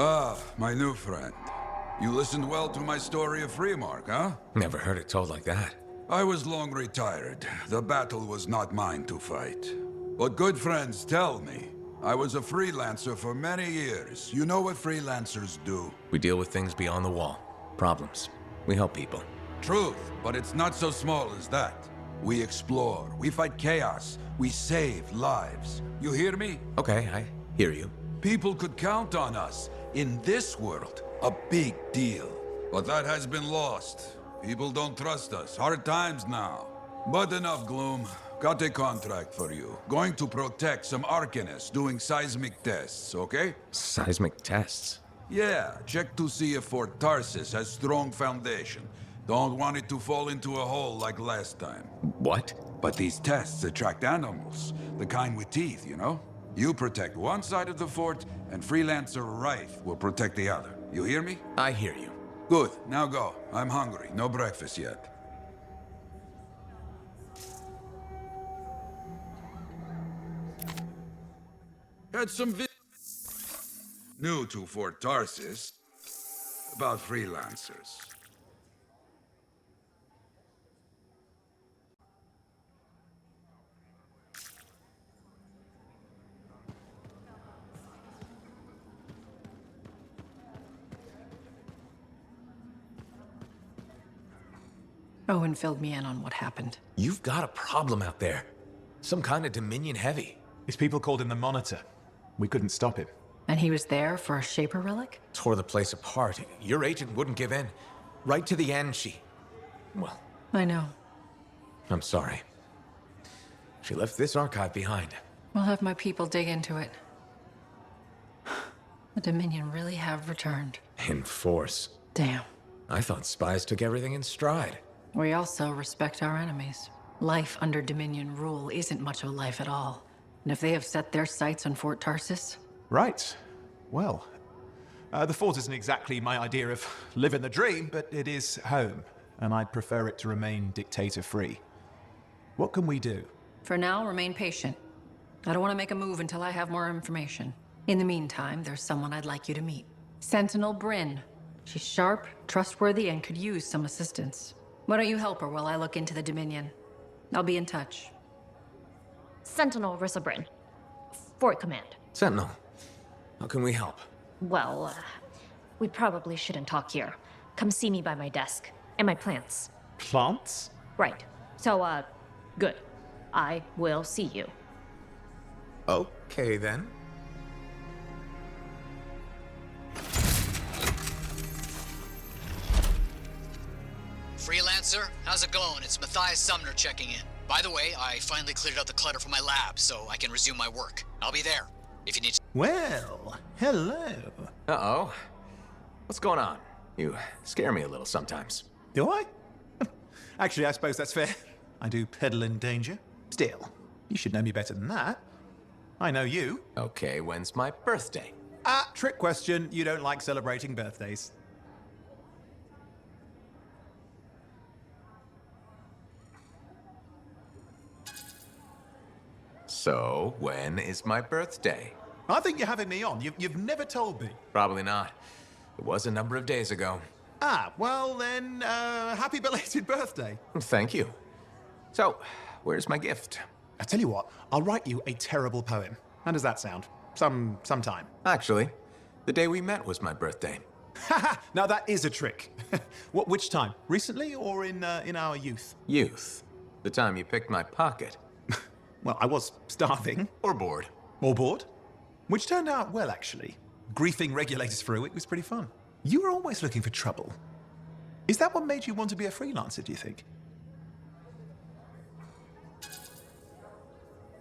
Ah, my new friend. You listened well to my story of Freemark, huh? Never heard it told like that. I was long retired. The battle was not mine to fight. But good friends tell me. I was a freelancer for many years. You know what freelancers do? We deal with things beyond the wall. Problems. We help people. Truth, but it's not so small as that. We explore, we fight chaos, we save lives. You hear me? Okay, I hear you. People could count on us. In this world, a big deal. But that has been lost. People don't trust us. Hard times now. But enough gloom. Got a contract for you. Going to protect some Arcanists doing seismic tests, okay? Seismic tests? Yeah, check to see if Fort Tarsis has strong foundation. Don't want it to fall into a hole like last time. What? But these tests attract animals. The kind with teeth, you know? You protect one side of the fort, and Freelancer Rife will protect the other. You hear me? I hear you. Good, now go. I'm hungry. No breakfast yet. Had some new to Fort Tarsis about freelancers. Owen filled me in on what happened. You've got a problem out there. Some kind of Dominion heavy. His people called him the Monitor. We couldn't stop him. And he was there for a Shaper relic? Tore the place apart. Your agent wouldn't give in. Right to the end, well, I know. I'm sorry. She left this archive behind. We'll have my people dig into it. The Dominion really have returned. In force. Damn. I thought spies took everything in stride. We also respect our enemies. Life under Dominion rule isn't much of a life at all. And if they have set their sights on Fort Tarsis... Right. Well, the fort isn't exactly my idea of living the dream, but it is home, and I'd prefer it to remain dictator-free. What can we do? For now, remain patient. I don't want to make a move until I have more information. In the meantime, there's someone I'd like you to meet. Sentinel Bryn. She's sharp, trustworthy, and could use some assistance. Why don't you help her while I look into the Dominion? I'll be in touch. Sentinel Rissa Bryn. Fort Command. Sentinel, how can we help? Well, we probably shouldn't talk here. Come see me by my desk. And my plants. Plants? Right. So, good. I will see you. Okay, then. Freelancer, how's it going? It's Matthias Sumner checking in. By the way, I finally cleared out the clutter from my lab, so I can resume my work. I'll be there, if you need to. Well, hello. Uh-oh. What's going on? You scare me a little sometimes. Do I? Actually, I suppose that's fair. I do peddle in danger. Still, you should know me better than that. I know you. Okay, when's my birthday? Trick question. You don't like celebrating birthdays. So, when is my birthday? I think you're having me on. You've never told me. Probably not. It was a number of days ago. Well then, happy belated birthday. Thank you. So, where's my gift? I tell you what, I'll write you a terrible poem. How does that sound? Sometime. Actually, the day we met was my birthday. Haha, now that is a trick. Which time? Recently or in our youth? Youth. The time you picked my pocket. Well, I was starving. Or bored. Or bored. Which turned out well, actually. Griefing regulators for a week was pretty fun. You were always looking for trouble. Is that what made you want to be a freelancer, do you think?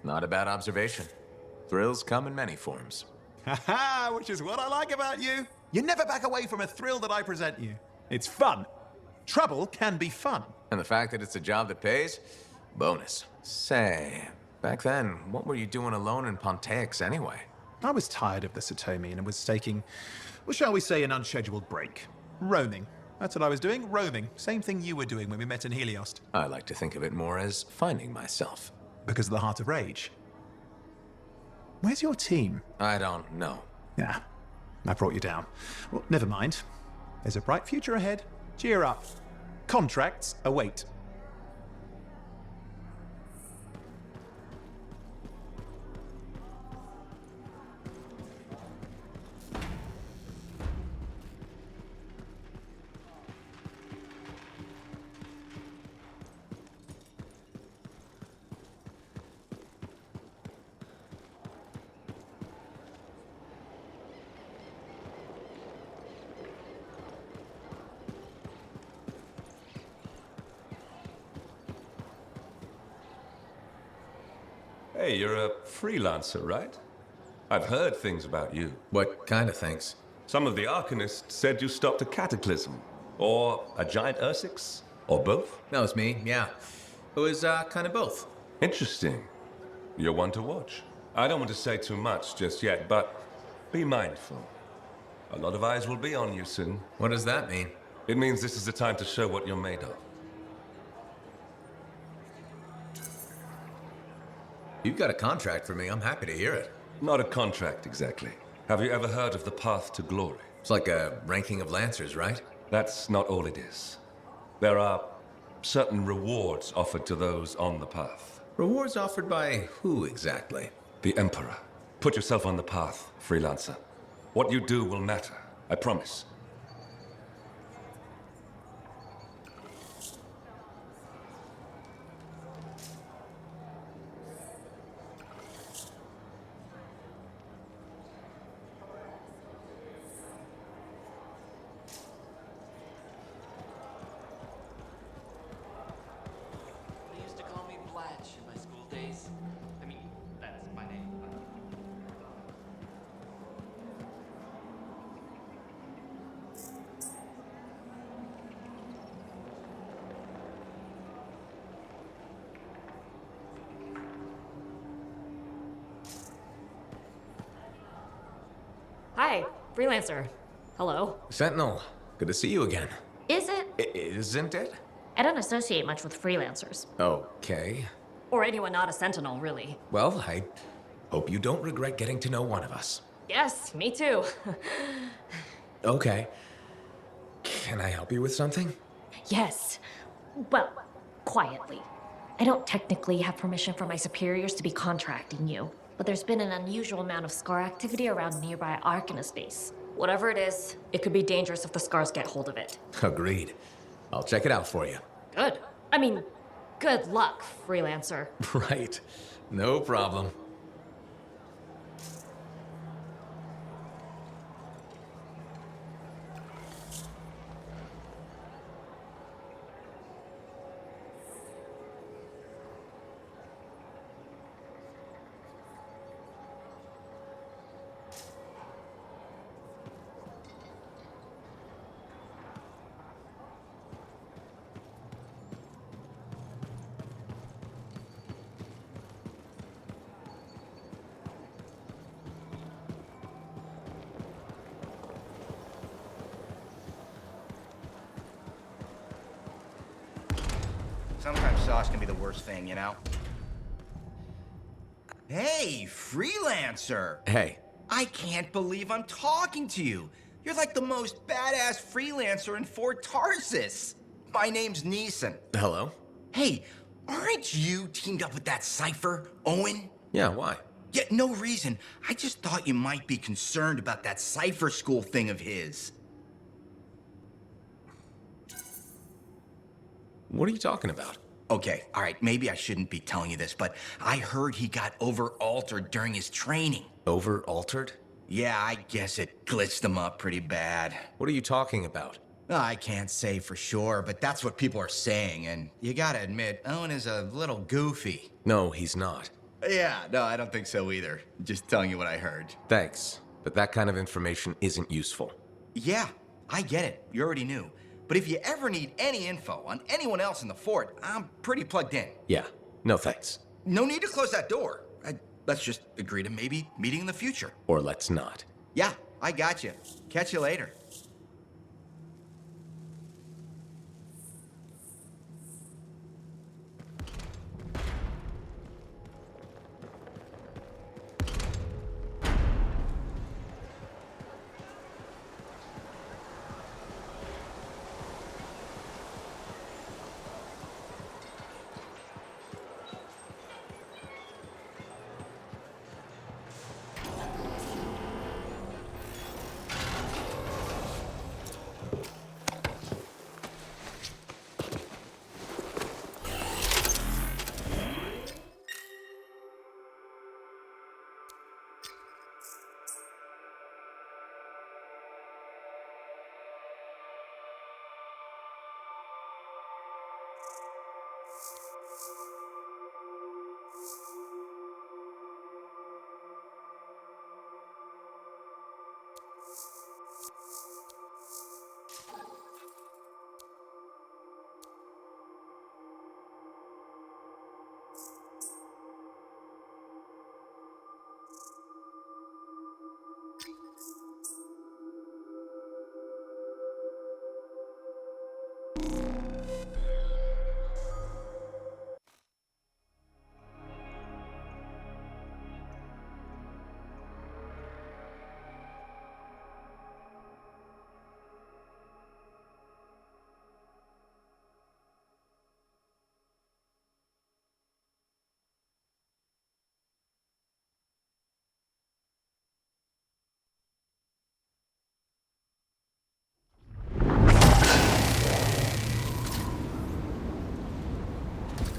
Not a bad observation. Thrills come in many forms. Haha, which is what I like about you. You never back away from a thrill that I present you. It's fun. Trouble can be fun. And the fact that it's a job that pays? Bonus. Say, back then, what were you doing alone in Pontaix anyway? I was tired of the Satomi and was taking, well, shall we say, an unscheduled break. Roaming. That's what I was doing, roaming. Same thing you were doing when we met in Heliost. I like to think of it more as finding myself. Because of the Heart of Rage. Where's your team? I don't know. Yeah. I brought you down. Well, never mind. There's a bright future ahead. Cheer up. Contracts await. Hey, you're a freelancer, right? I've heard things about you. What kind of things? Some of the Arcanists said you stopped a cataclysm. Or a giant Ursix. Or both. That was me, yeah. It was, kind of both. Interesting. You're one to watch. I don't want to say too much just yet, but be mindful. A lot of eyes will be on you soon. What does that mean? It means this is the time to show what you're made of. You've got a contract for me. I'm happy to hear it. Not a contract, exactly. Have you ever heard of the Path to Glory? It's like a ranking of Lancers, right? That's not all it is. There are certain rewards offered to those on the path. Rewards offered by who exactly? The Emperor. Put yourself on the path, freelancer. What you do will matter, I promise. They used to call me Blatch in my school days. I mean, that's my name. Hi, freelancer. Hello. Sentinel, good to see you again. Is it? Isn't it? I don't associate much with freelancers. Okay. Or anyone not a sentinel, really. Well, I hope you don't regret getting to know one of us. Yes, me too. Okay. Can I help you with something? Yes. Well, quietly. I don't technically have permission from my superiors to be contracting you, but there's been an unusual amount of scar activity around nearby Arcanist base. Whatever it is, it could be dangerous if the scars get hold of it. Agreed. I'll check it out for you. Good. I mean, good luck, freelancer. Right. No problem. Sometimes sauce can be the worst thing, you know? Hey, freelancer! Hey, I can't believe I'm talking to you. You're like the most badass freelancer in Fort Tarsis. My name's Neeson. hello? Hey, aren't you teamed up with that cipher, Owen? Yeah, why? Yeah, no reason. I just thought you might be concerned about that cipher school thing of his. What are you talking about? Okay, all right, maybe I shouldn't be telling you this, but I heard he got over-altered during his training. Over-altered? Yeah, I guess it glitched him up pretty bad. What are you talking about? I can't say for sure, but that's what people are saying, and you gotta admit, Owen is a little goofy. No, he's not. Yeah, no, I don't think so either. Just telling you what I heard. Thanks, but that kind of information isn't useful. Yeah, I get it. You already knew. But if you ever need any info on anyone else in the fort, I'm pretty plugged in. Yeah, no thanks. No need to close that door. Let's just agree to maybe meeting in the future. Or let's not. Yeah, I got you. Catch you later.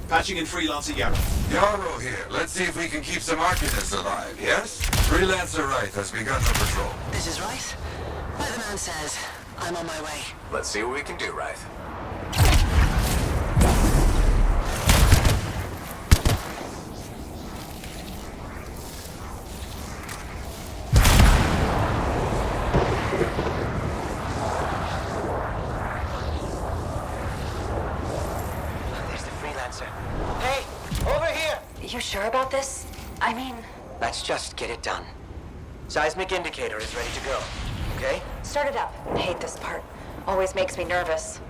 Patching in Freelancer Yarrow. Yarrow here. Let's see if we can keep some Arcanists alive, yes? Freelancer Wright has begun the patrol. This is Wright. Weatherman says I'm on my way. Let's see what we can do, Wright. There's the Freelancer. Hey, over here! You sure about this? I mean... Let's just get it done. Seismic indicator is ready to go. Okay? Start it up. I hate this part. Always makes me nervous.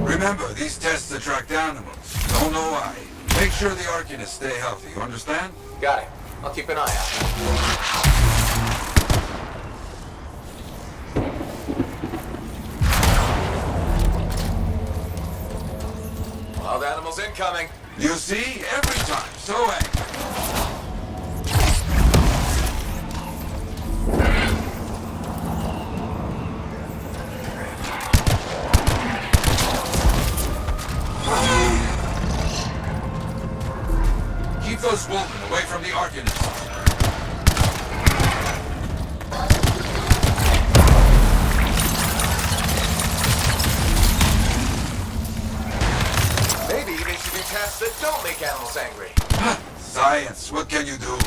Remember, these tests attract animals. Don't know why. Make sure the Arcanists stay healthy, you understand? Got it. I'll keep an eye out. Wild animals incoming. You see? Every time. So angry. Keep those wolven away from the Arcanists. Maybe they should do tests that don't make animals angry. Science, what can you do?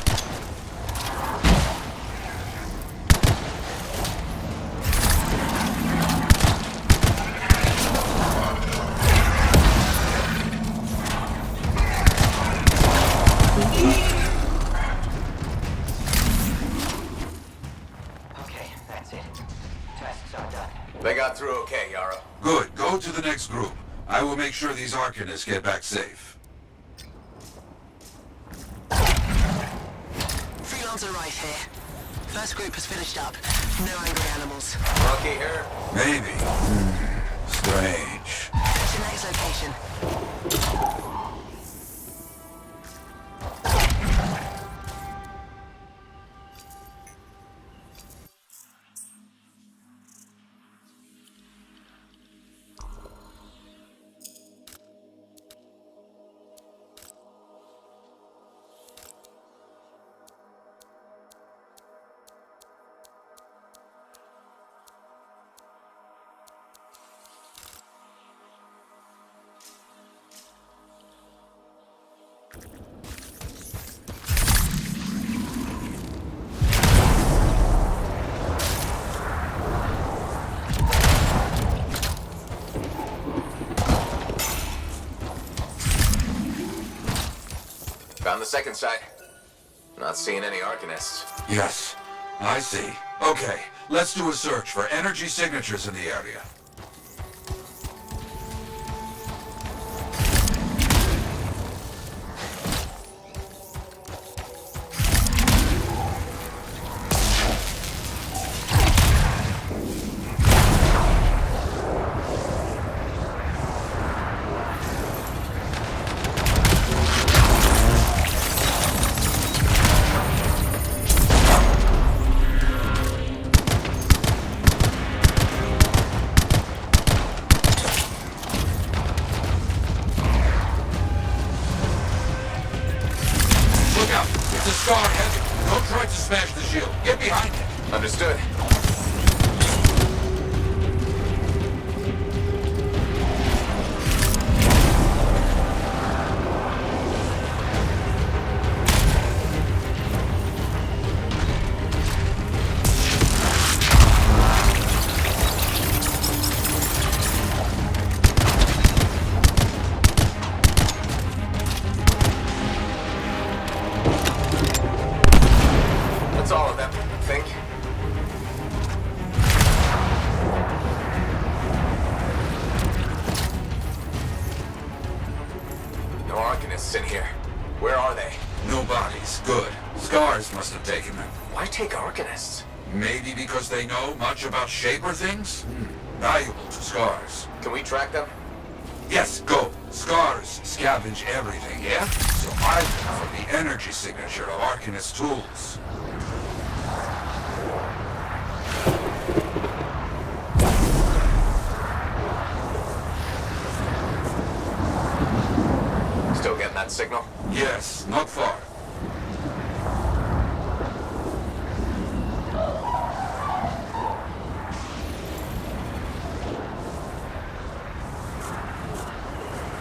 Okay, that's it. Tests are done. They got through okay, Yarrow. Good. Go to the next group. I will make sure these Arcanists get back safe. Freelancer Wright here. First group has finished up. No angry animals. Lucky here. Maybe. Strange. What's your next location? Found the second site. Not seeing any Arcanists. Yes, I see. Okay, let's do a search for energy signatures in the area. It's a scar heavy. Don't try to smash the shield. Get behind it. Understood. Arcanists in here. Where are they? No bodies. Good. Scars must have taken them. Why take Arcanists? Maybe because they know much about Shaper things? Valuable to Scars. Can we track them? Yes, go. Scars scavenge everything, yeah? So I look for the energy signature of Arcanist tools. Still getting that signal? Yes, not far.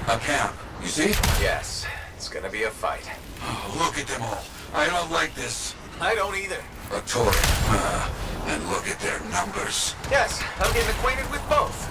A camp, you see? Yes. It's gonna be a fight. Oh, look at them all. I don't like this. I don't either. A Tory. And look at their numbers. Yes, I'm getting acquainted with both.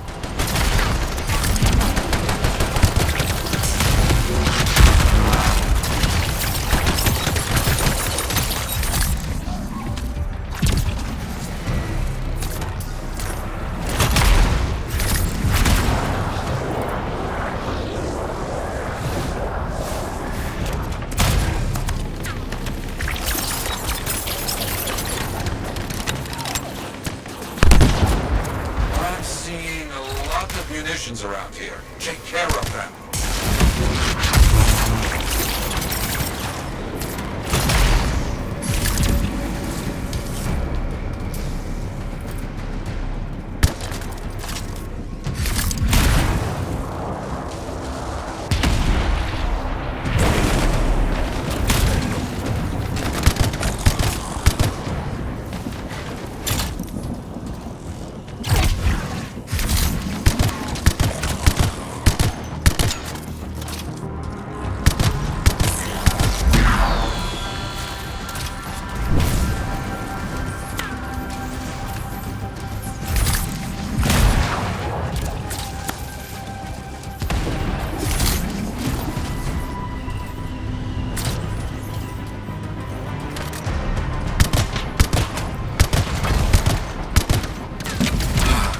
I'm seeing a lot of munitions around here. Take care of them.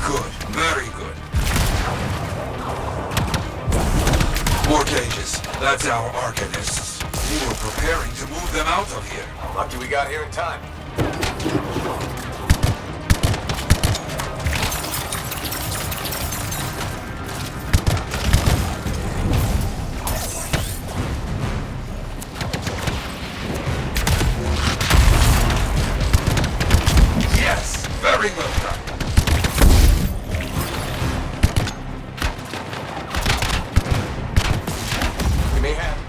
Good, very good. More cages. That's our Arcanists. We were preparing to move them out of here. Lucky we got here in time. Yes, very well done. Give me a hand.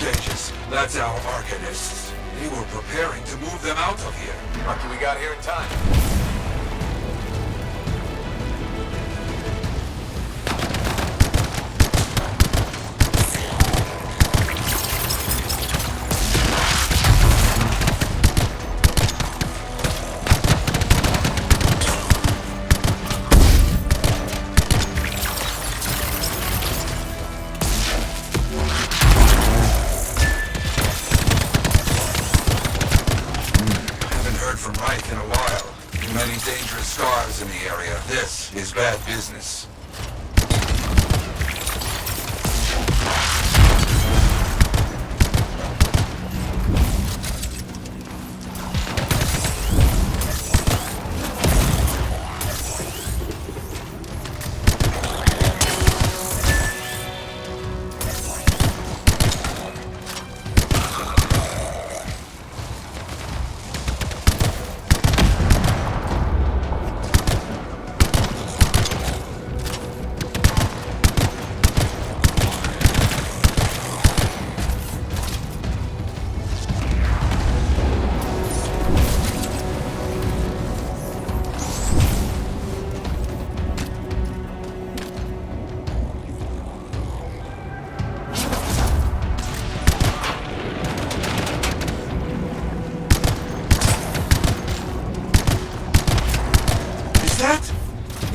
cages. That's our Arcanists. They were preparing to move them out of here. Lucky we got here in time. In a while. Too many dangerous scars in the area. This is bad business.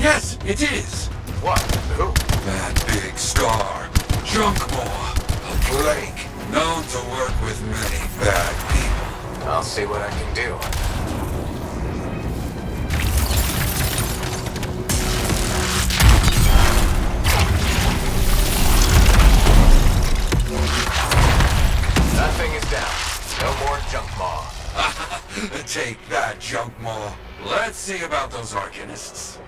Yes, it is. What? Who? That big star. Junkmore. A plague. Known to work with many bad people. I'll see what I can do. That thing is down. No more Junkmaw. Take that, Junkmaw. Let's see about those Arcanists.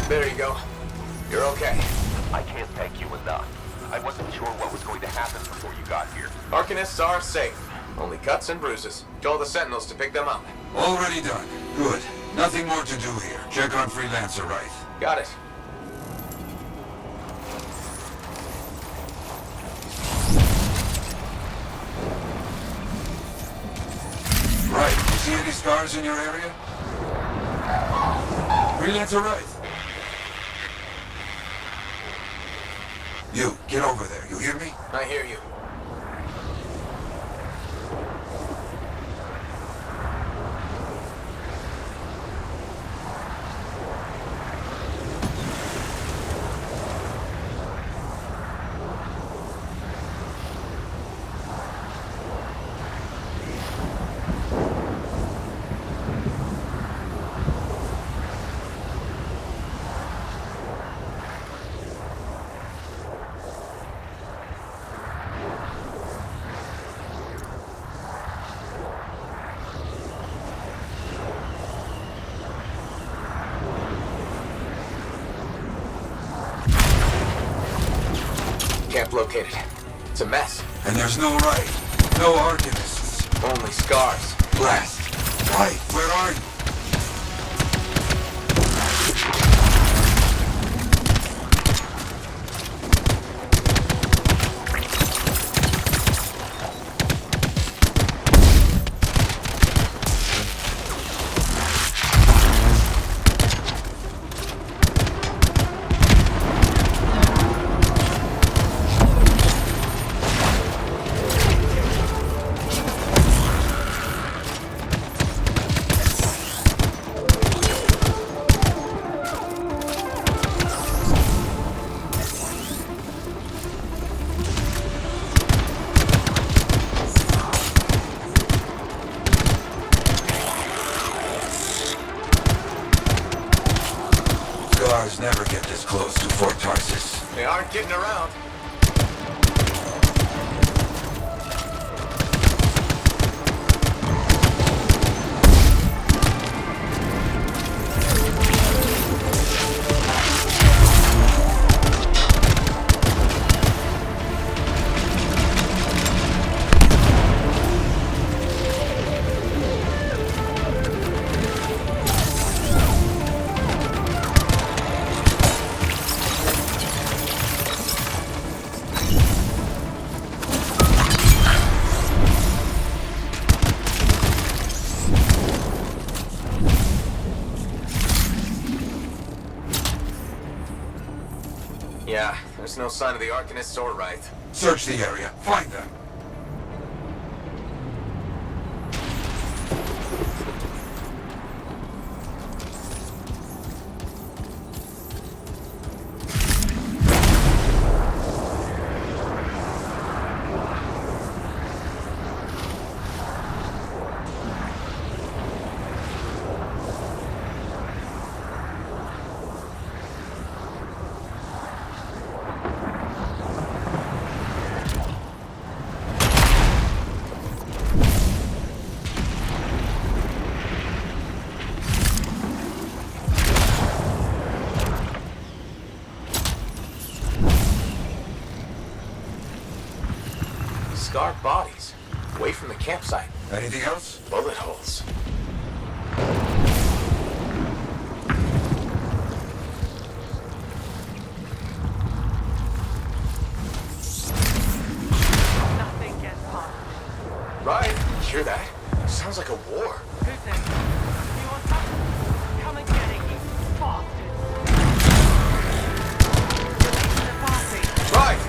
There you go. You're okay. I can't thank you enough. I wasn't sure what was going to happen before you got here. Arcanists are safe. Only cuts and bruises. Tell the Sentinels to pick them up. Already done. Good. Nothing more to do here. Check on Freelancer Wright. Got it. Right. You see any scars in your area? Freelancer Wright. You, get over there. You hear me? I hear you. Camp located. It's a mess. And there's no Wright. No Arcanists. Only scars. Blast. Wright, where are you? Scars never get this close to Fort Tarsis. They aren't getting around. Yeah, there's no sign of the Arcanists or Wraith. Search the area. Find them. Scarred bodies. Away from the campsite. Anything else? Bullet holes. Nothing gets past. Right, hear that? Sounds like a war. Who's next? You want some? Come and get it, you bastards. You're late to the party. Right!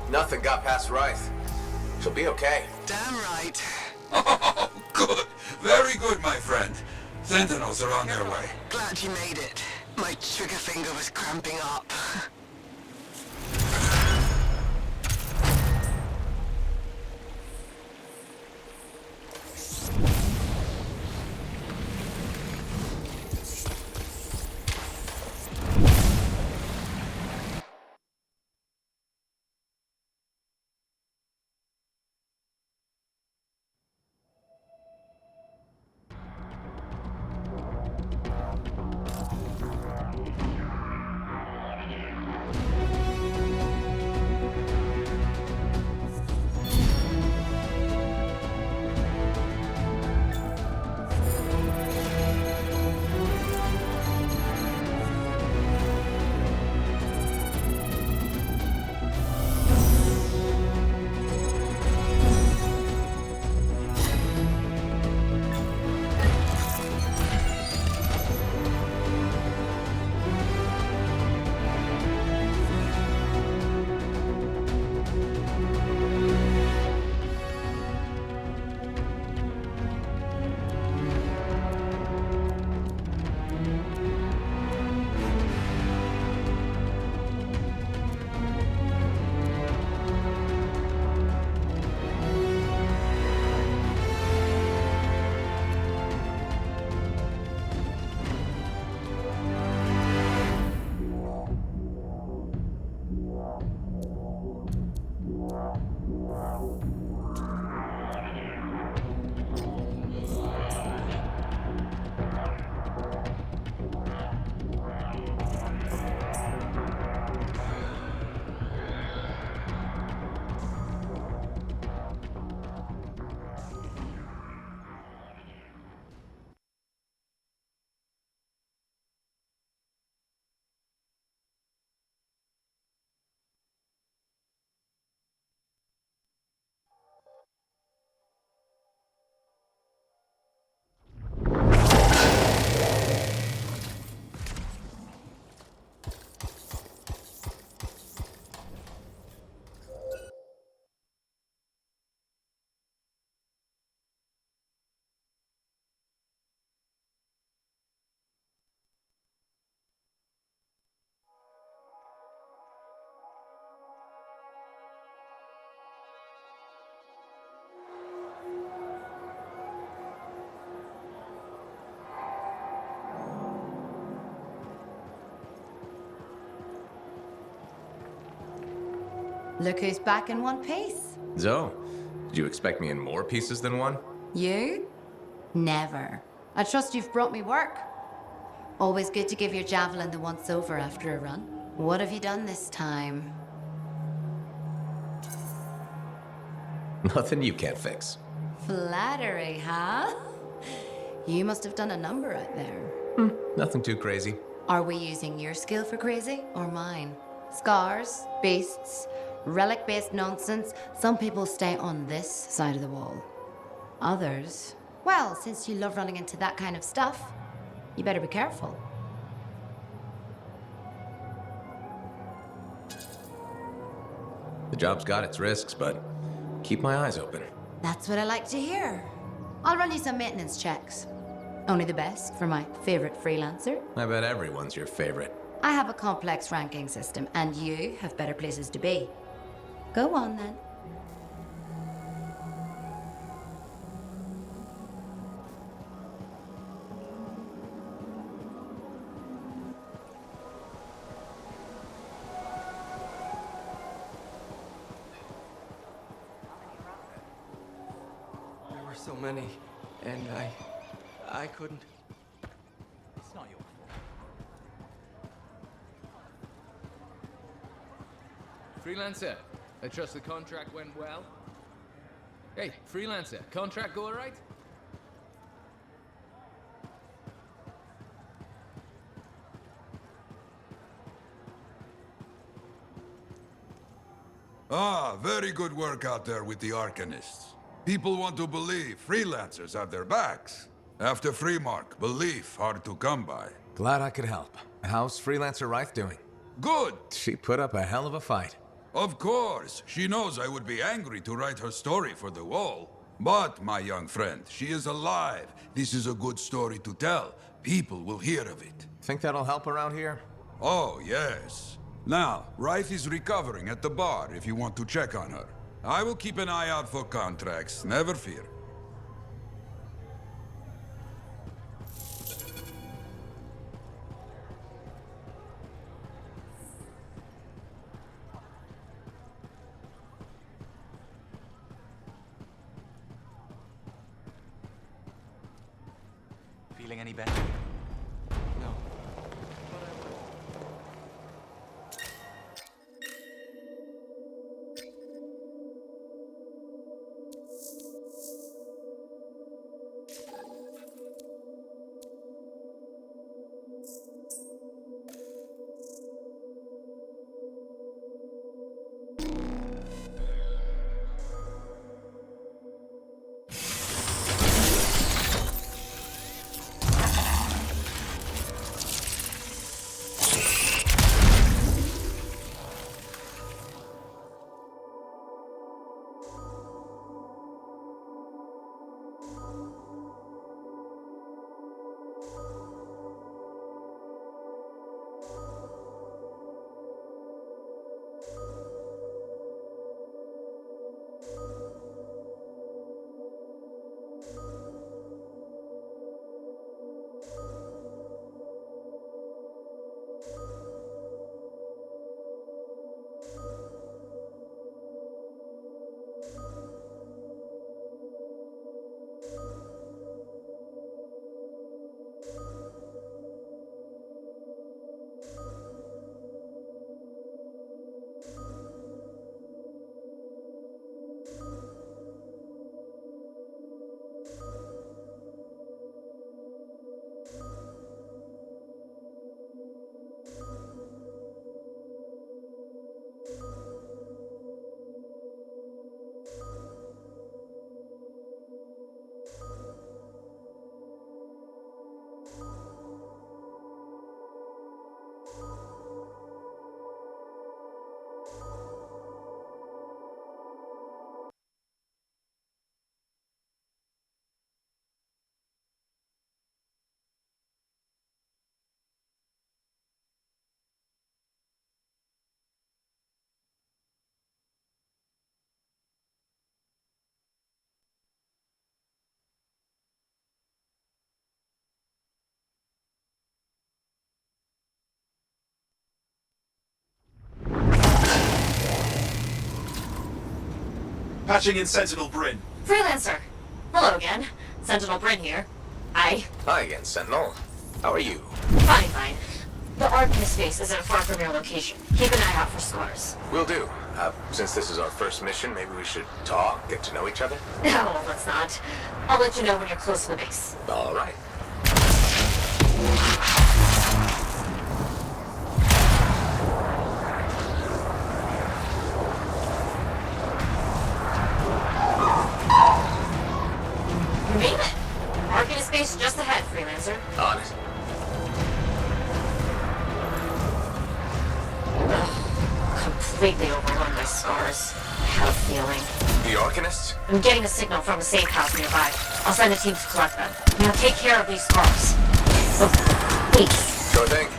Nothing got past Wraith. She'll be okay. Damn right. Oh, good. Very good, my friend. Sentinels are on their way. Glad you made it. My trigger finger was cramping up. Look who's back in one piece. Zoe, did you expect me in more pieces than one? You? Never. I trust you've brought me work. Always good to give your javelin the once-over after a run. What have you done this time? Nothing you can't fix. Flattery, huh? You must have done a number out there. Nothing too crazy. Are we using your skill for crazy or mine? Scars, beasts, relic-based nonsense. Some people stay on this side of the wall. Others, well, since you love running into that kind of stuff, you better be careful. The job's got its risks, but keep my eyes open. That's what I like to hear. I'll run you some maintenance checks. Only the best for my favorite freelancer. I bet everyone's your favorite. I have a complex ranking system, and you have better places to be. Go on, then. There were so many, and I couldn't. It's not your fault. Freelancer, I trust the contract went well. Hey, freelancer, contract go alright? Ah, very good work out there with the Arcanists. People want to believe freelancers have their backs. After Freemark, belief hard to come by. Glad I could help. How's Freelancer Reith doing? Good! She put up a hell of a fight. Of course, she knows I would be angry to write her story for the wall. But, my young friend, she is alive. This is a good story to tell. People will hear of it. Think that'll help around here? Oh, yes. Now, Reith is recovering at the bar if you want to check on her. I will keep an eye out for contracts, never fear. Feeling any better? No. Patching in Sentinel Bryn. Freelancer! Hello again. Sentinel Bryn here. Hi again, Sentinel. How are you? Fine. The Arcanist space isn't far from your location. Keep an eye out for scars. Will do. Since this is our first mission, maybe we should talk, get to know each other? No, let's not. I'll let you know when you're close to the base. All right. You made it! Arcanist space just ahead, Freelancer. On it. Completely overrun by scars. I have a feeling. The Arcanists? I'm getting a signal from a safe house nearby. I'll send a team to collect them. Now take care of these scars. Oh, please. Sure thing.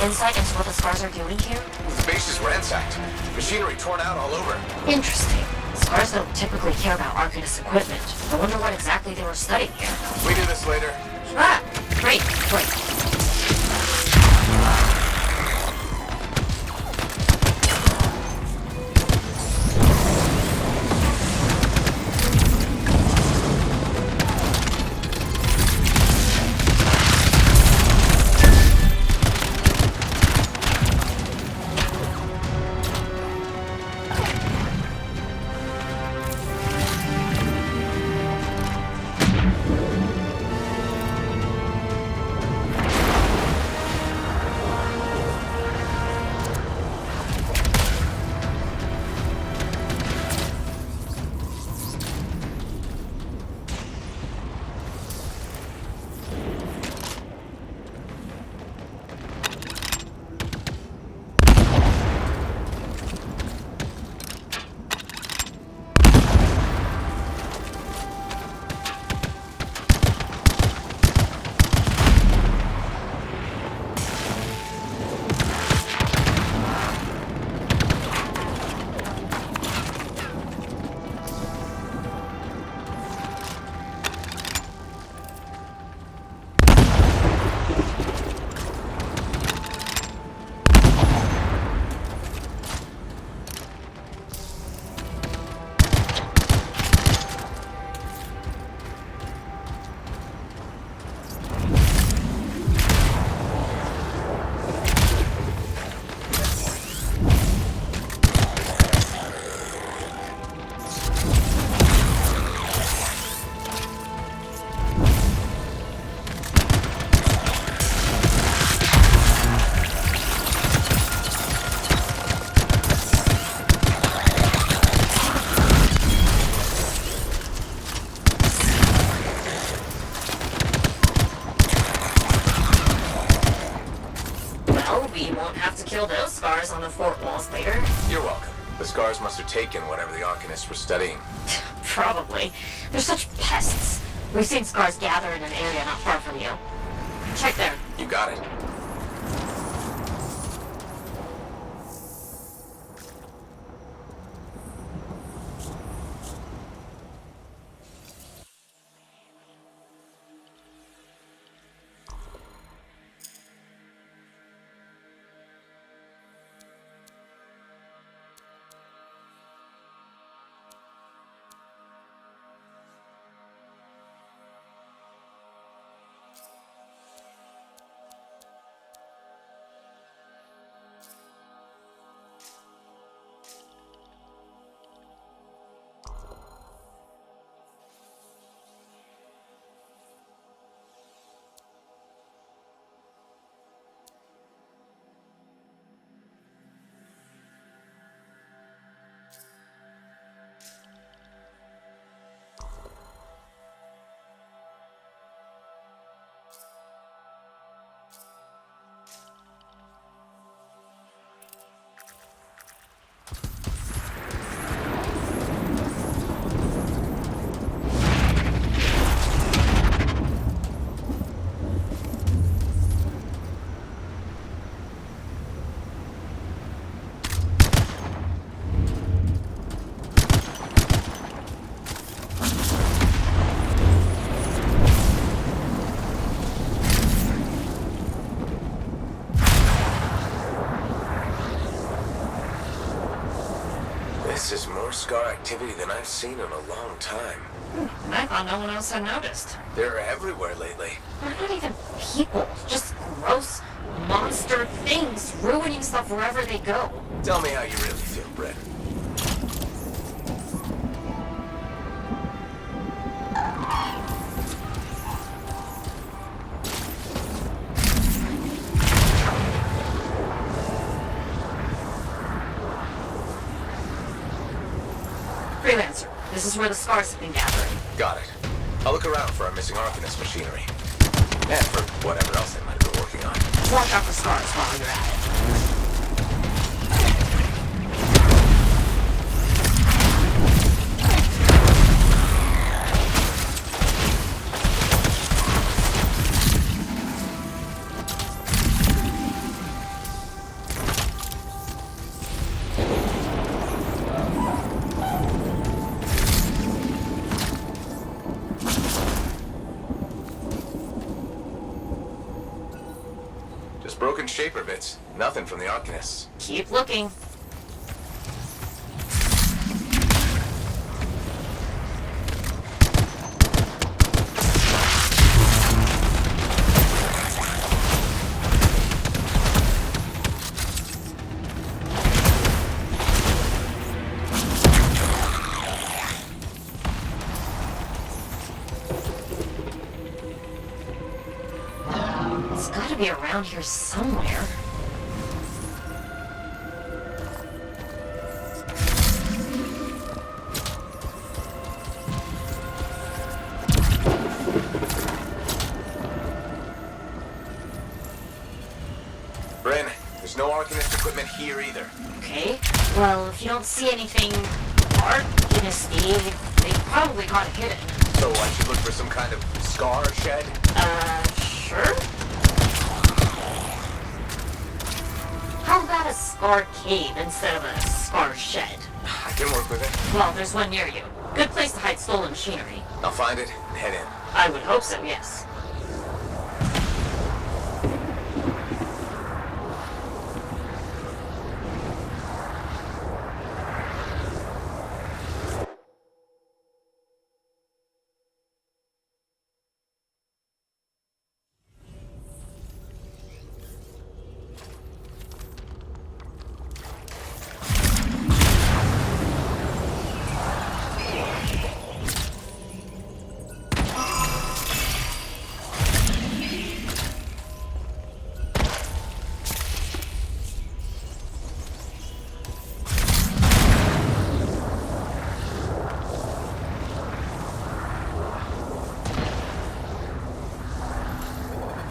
Insight into what the scars are doing here? The base is ransacked. Machinery torn out all over. Interesting. Scars don't typically care about Arcanist equipment. I wonder what exactly they were studying here. We do this later. Ah, great. Kill those scars on the fort walls later. You're welcome. The scars must have taken whatever the Arcanists were studying. Probably. They're such pests. We've seen scars gather in an area not far from you. Check there. You got it. This is more scar activity than I've seen in a long time. I thought no one else had noticed. They're everywhere lately. They're not even people, just gross monster things ruining stuff wherever they go. Tell me how you really feel, Brett. Freelancer, this is where the scars have been gathering. Got it. I'll look around for our missing Arcanist machinery. And for whatever else they might have been working on. Watch out for scars while you're at it. Just broken shaper bits. Nothing from the Arcanists. Keep looking. It's gotta be around here somewhere. Bryn, there's no Arcanist equipment here either. Okay, well, if you don't see anything Arcanist-y, they probably got it hidden. So I should look for some kind of scar shed? Sure? How about a scar cave instead of a scar shed? I can work with it. Well, there's one near you. Good place to hide stolen machinery. I'll find it and head in. I would hope so, yes.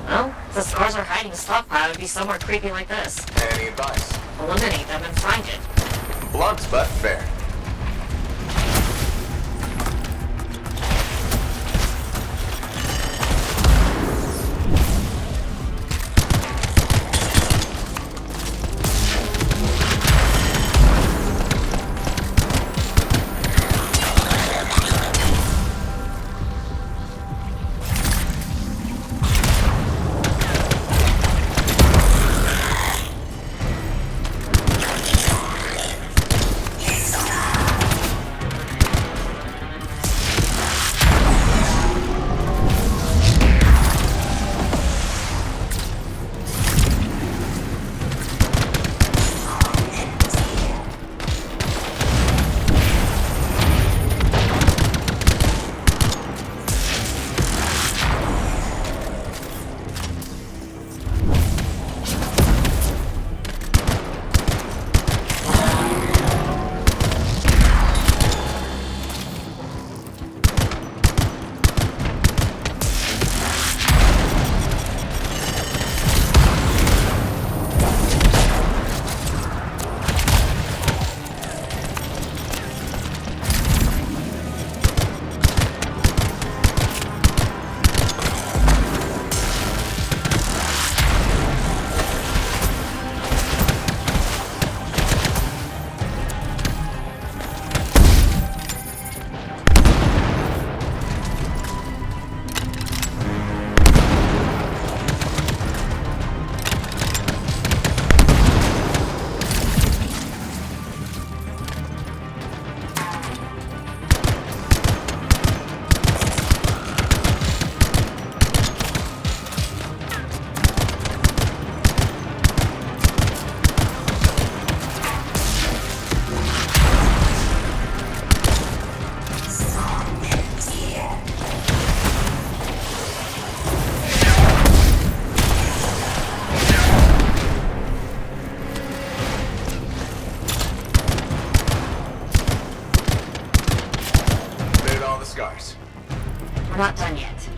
Well, if the scars are hiding a stockpile, it'd be somewhere creepy like this. Any advice? Eliminate them and find it. Blunt, but fair. scars. We're not done yet.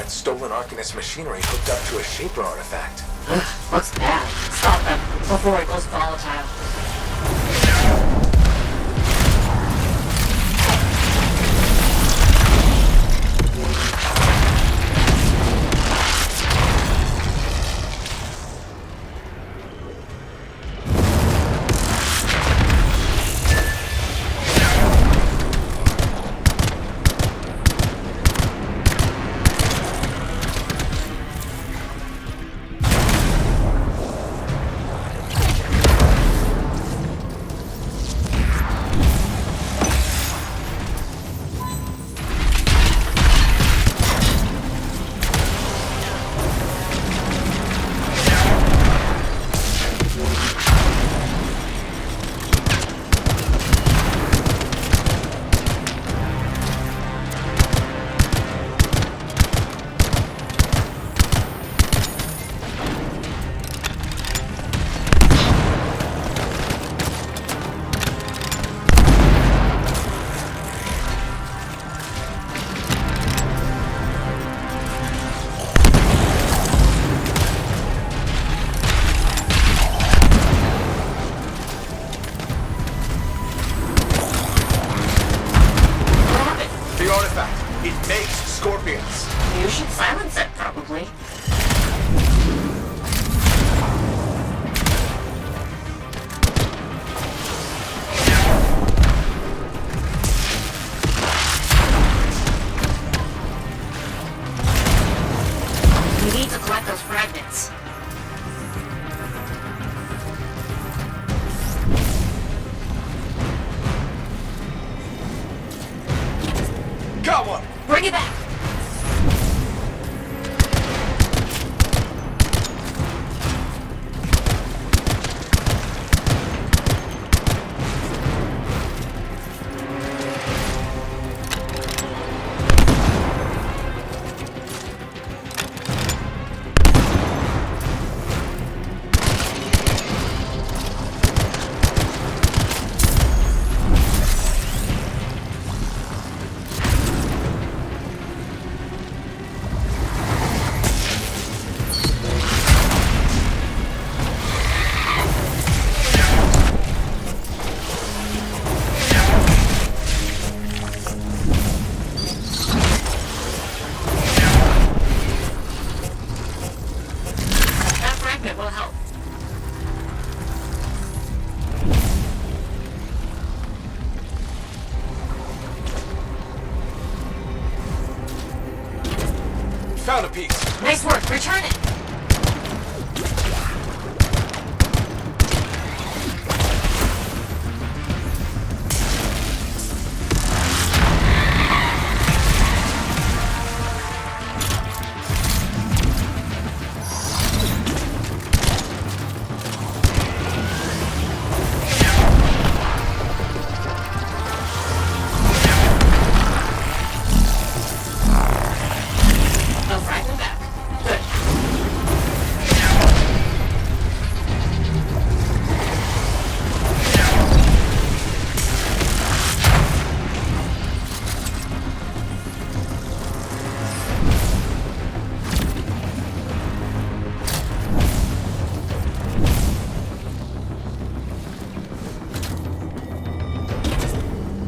Stolen Arcanist machinery hooked up to a Shaper artifact. Looks bad. Stop them before it goes volatile. Nice work. Return it. No fragment back. Good.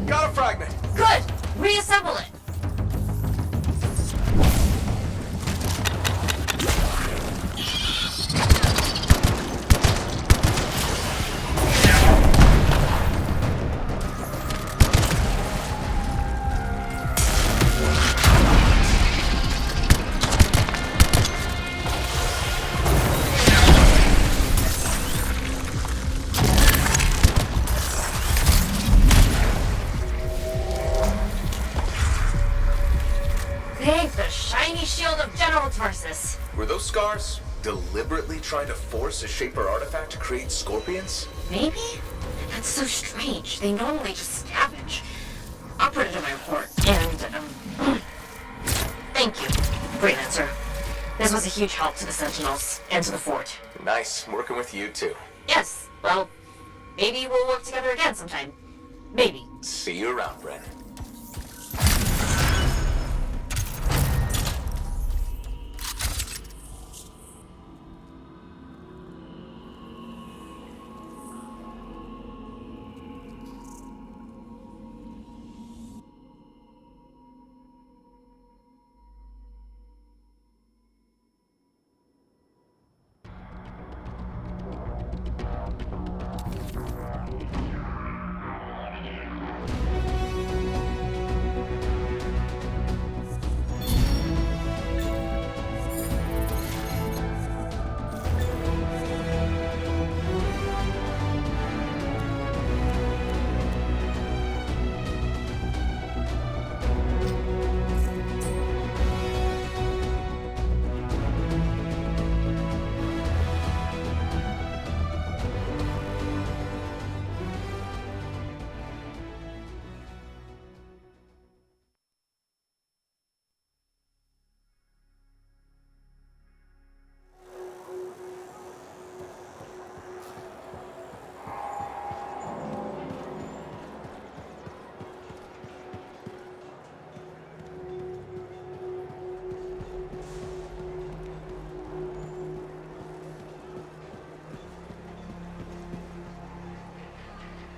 Got a fragment. Good. Reassemble it. Thank the shiny shield of General Tarsus. Were those scars deliberately trying to force a Shaper artifact to create scorpions? Maybe? That's so strange. They normally just scavenge. I'll put it in my report. And, thank you, Freelancer. This was a huge help to the Sentinels and to the fort. Nice working with you too. Yes, well, maybe we'll work together again sometime. Maybe. See you around, Bren.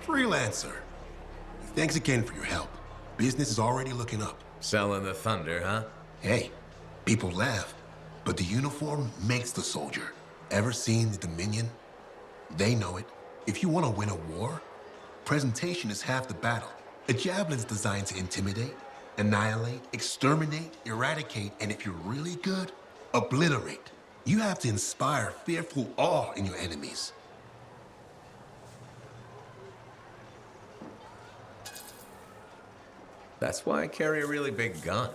Freelancer. Thanks again for your help. Business is already looking up. Selling the thunder, huh? Hey, people laugh, but the uniform makes the soldier. Ever seen the Dominion? They know it. If you want to win a war, presentation is half the battle. A javelin's designed to intimidate, annihilate, exterminate, eradicate, and if you're really good, obliterate. You have to inspire fearful awe in your enemies. That's why I carry a really big gun.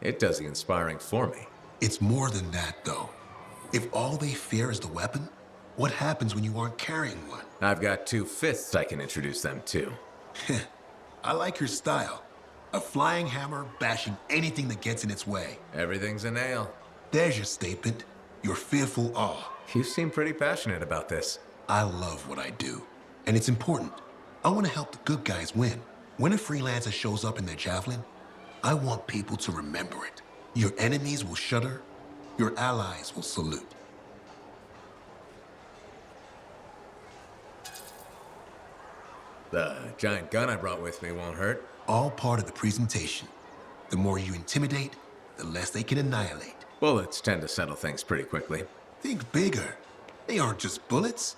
It does the inspiring for me. It's more than that, though. If all they fear is the weapon, what happens when you aren't carrying one? I've got 2 fists I can introduce them to. I like your style. A flying hammer bashing anything that gets in its way. Everything's a nail. There's your statement. Your fearful awe. You seem pretty passionate about this. I love what I do. And it's important. I want to help the good guys win. When a freelancer shows up in their javelin, I want people to remember it. Your enemies will shudder. Your allies will salute. The giant gun I brought with me won't hurt. All part of the presentation. The more you intimidate, the less they can annihilate. Bullets tend to settle things pretty quickly. Think bigger. They aren't just bullets.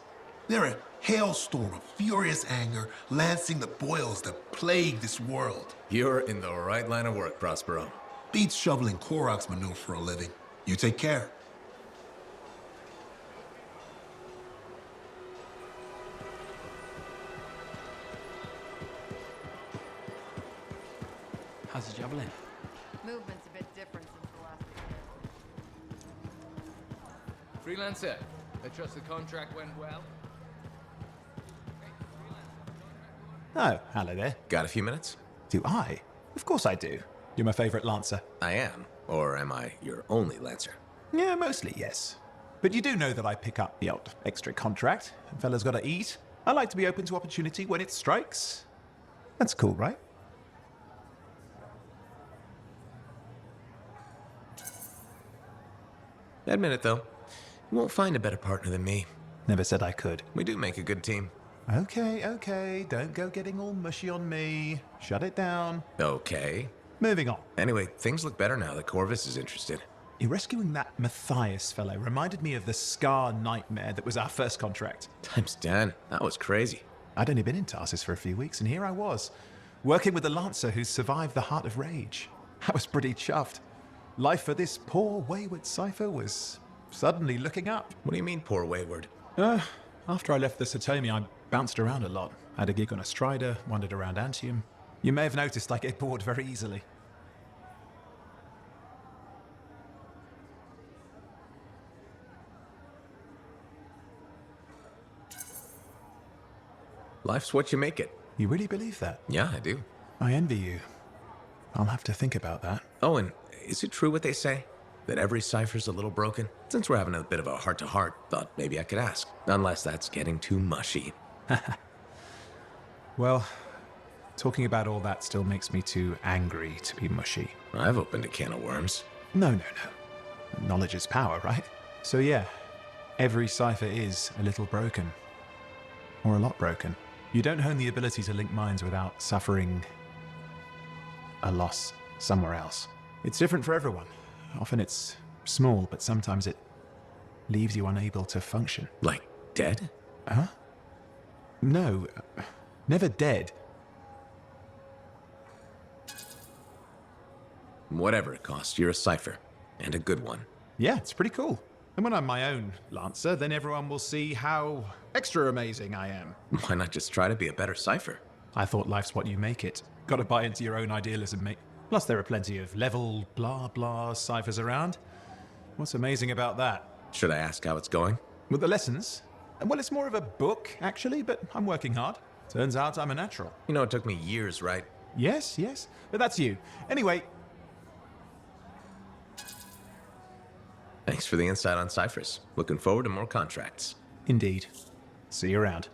They're a hailstorm of furious anger lancing the boils that plague this world. You're in the right line of work, Prospero. Beats shoveling Koroks manure for a living. You take care. How's the javelin? Movement's a bit different since the last big Freelancer, I trust the contract went well. Oh, hello there. Got a few minutes? Do I? Of course I do. You're my favorite Lancer. I am. Or am I your only Lancer? Yeah, mostly, yes. But you do know that I pick up the odd extra contract. Fella's gotta eat. I like to be open to opportunity when it strikes. That's cool, right? Admit it, though. You won't find a better partner than me. Never said I could. We do make a good team. Okay. Don't go getting all mushy on me. Shut it down. Okay. Moving on. Anyway, things look better now that Corvus is interested. You rescuing that Matthias fellow reminded me of the Scar nightmare that was our first contract. Times 10. That was crazy. I'd only been in Tarsus for a few weeks, and here I was, working with the Lancer who survived the Heart of Rage. I was pretty chuffed. Life for this poor, wayward cipher was suddenly looking up. What do you mean, poor wayward? After I left the Satomi, I bounced around a lot. Had a gig on a Strider, wandered around Antium. You may have noticed I get bored very easily. Life's what you make it. You really believe that? Yeah, I do. I envy you. I'll have to think about that. Oh, and is it true what they say? That every cipher's a little broken? Since we're having a bit of a heart-to-heart, thought maybe I could ask. Unless that's getting too mushy. Well, talking about all that still makes me too angry to be mushy. I've opened a can of worms. No. Knowledge is power, right? So yeah, every cipher is a little broken. Or a lot broken. You don't hone the ability to link minds without suffering a loss somewhere else. It's different for everyone. Often it's small, but sometimes it leaves you unable to function. Like dead? Huh? No, never dead. Whatever it costs, you're a cipher. And a good one. Yeah, it's pretty cool. And when I'm my own Lancer, then everyone will see how extra amazing I am. Why not just try to be a better cipher? I thought life's what you make it. Gotta buy into your own idealism, mate. Plus, there are plenty of level blah blah ciphers around. What's amazing about that? Should I ask how it's going? With the lessons? Well, it's more of a book, actually, but I'm working hard. Turns out I'm a natural. You know, it took me years, right? Yes, but that's you. Anyway. Thanks for the insight on ciphers. Looking forward to more contracts. Indeed. See you around.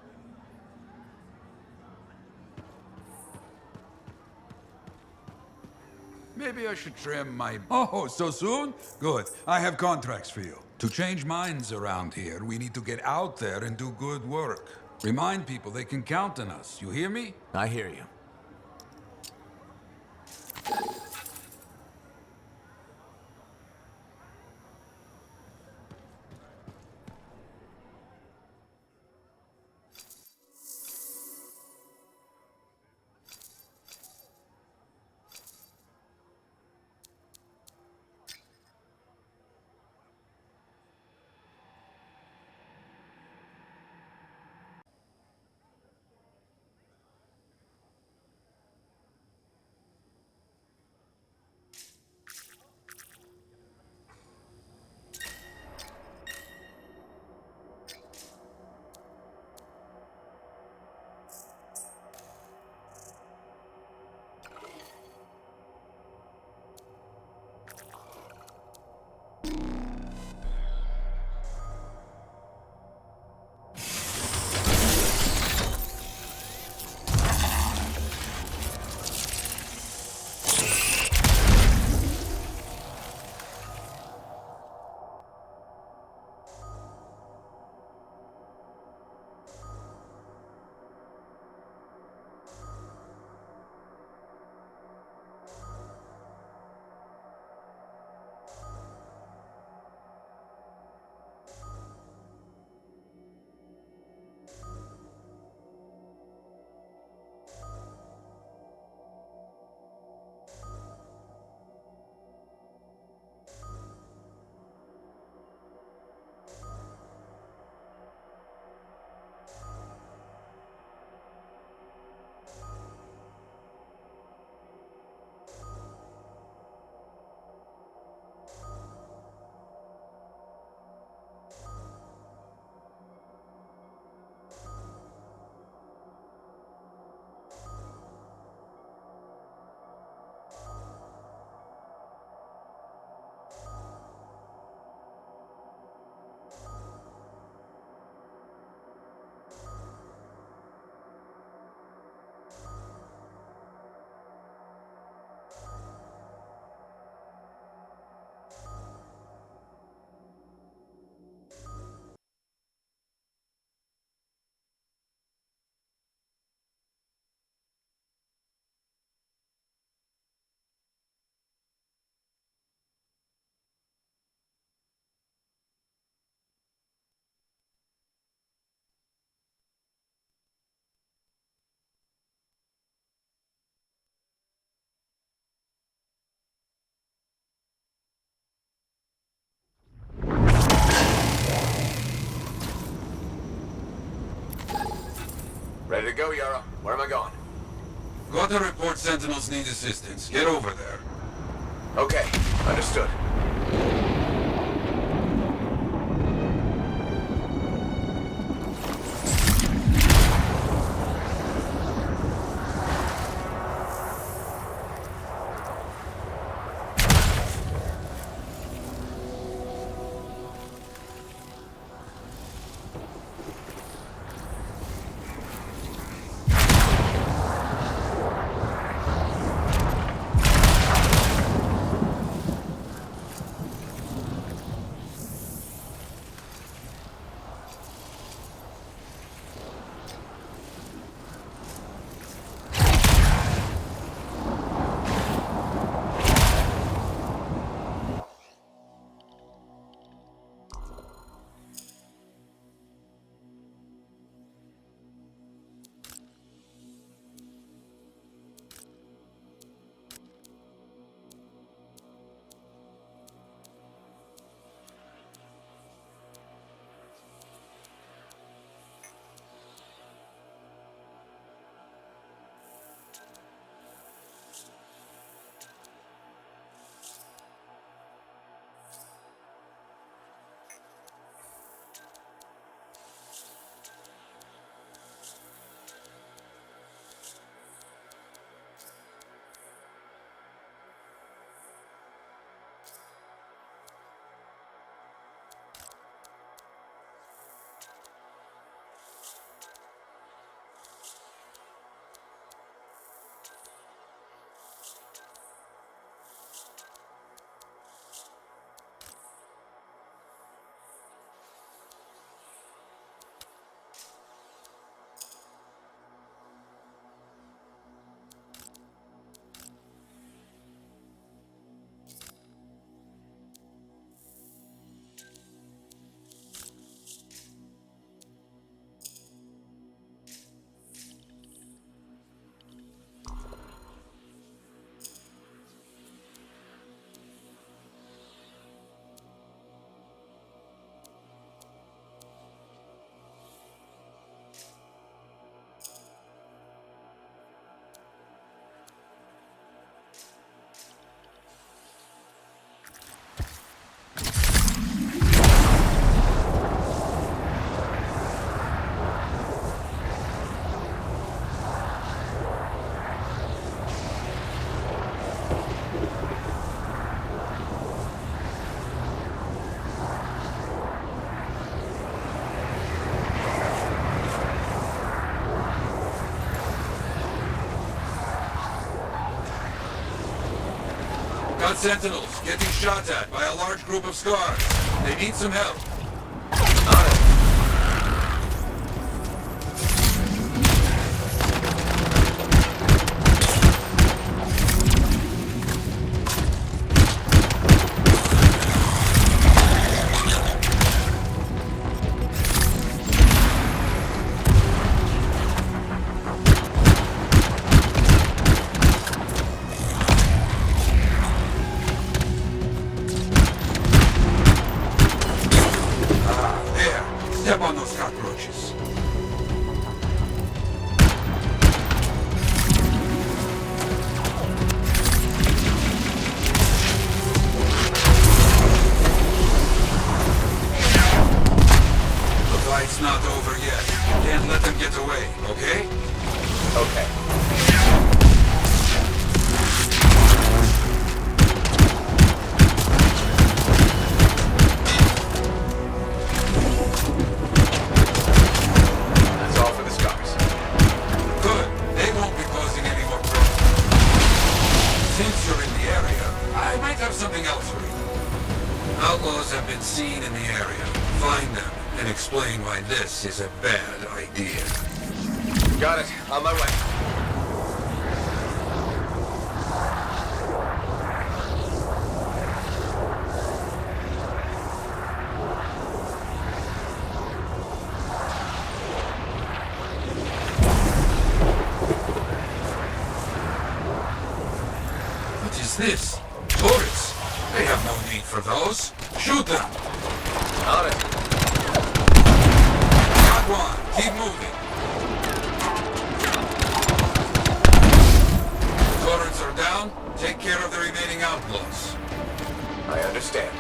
Maybe I should trim my... Oh, so soon? Good. I have contracts for you. To change minds around here, we need to get out there and do good work. Remind people they can count on us. You hear me? I hear you. go, Yarrow. Where am I going? Got a report Sentinels need assistance. Get over there. Okay, understood. Got Sentinels getting shot at by a large group of scars. They need some help. Step on those cockroaches. The fight's not over yet. Can't let them get away, okay? Okay. Something else for you. Outlaws have been seen in the area. Find them and explain why this is a bad idea. Got it. On my way. What is this? Turrets? They have no need for those. Shoot them! On it. Got one. Keep moving. Take care of the remaining outlaws. I understand.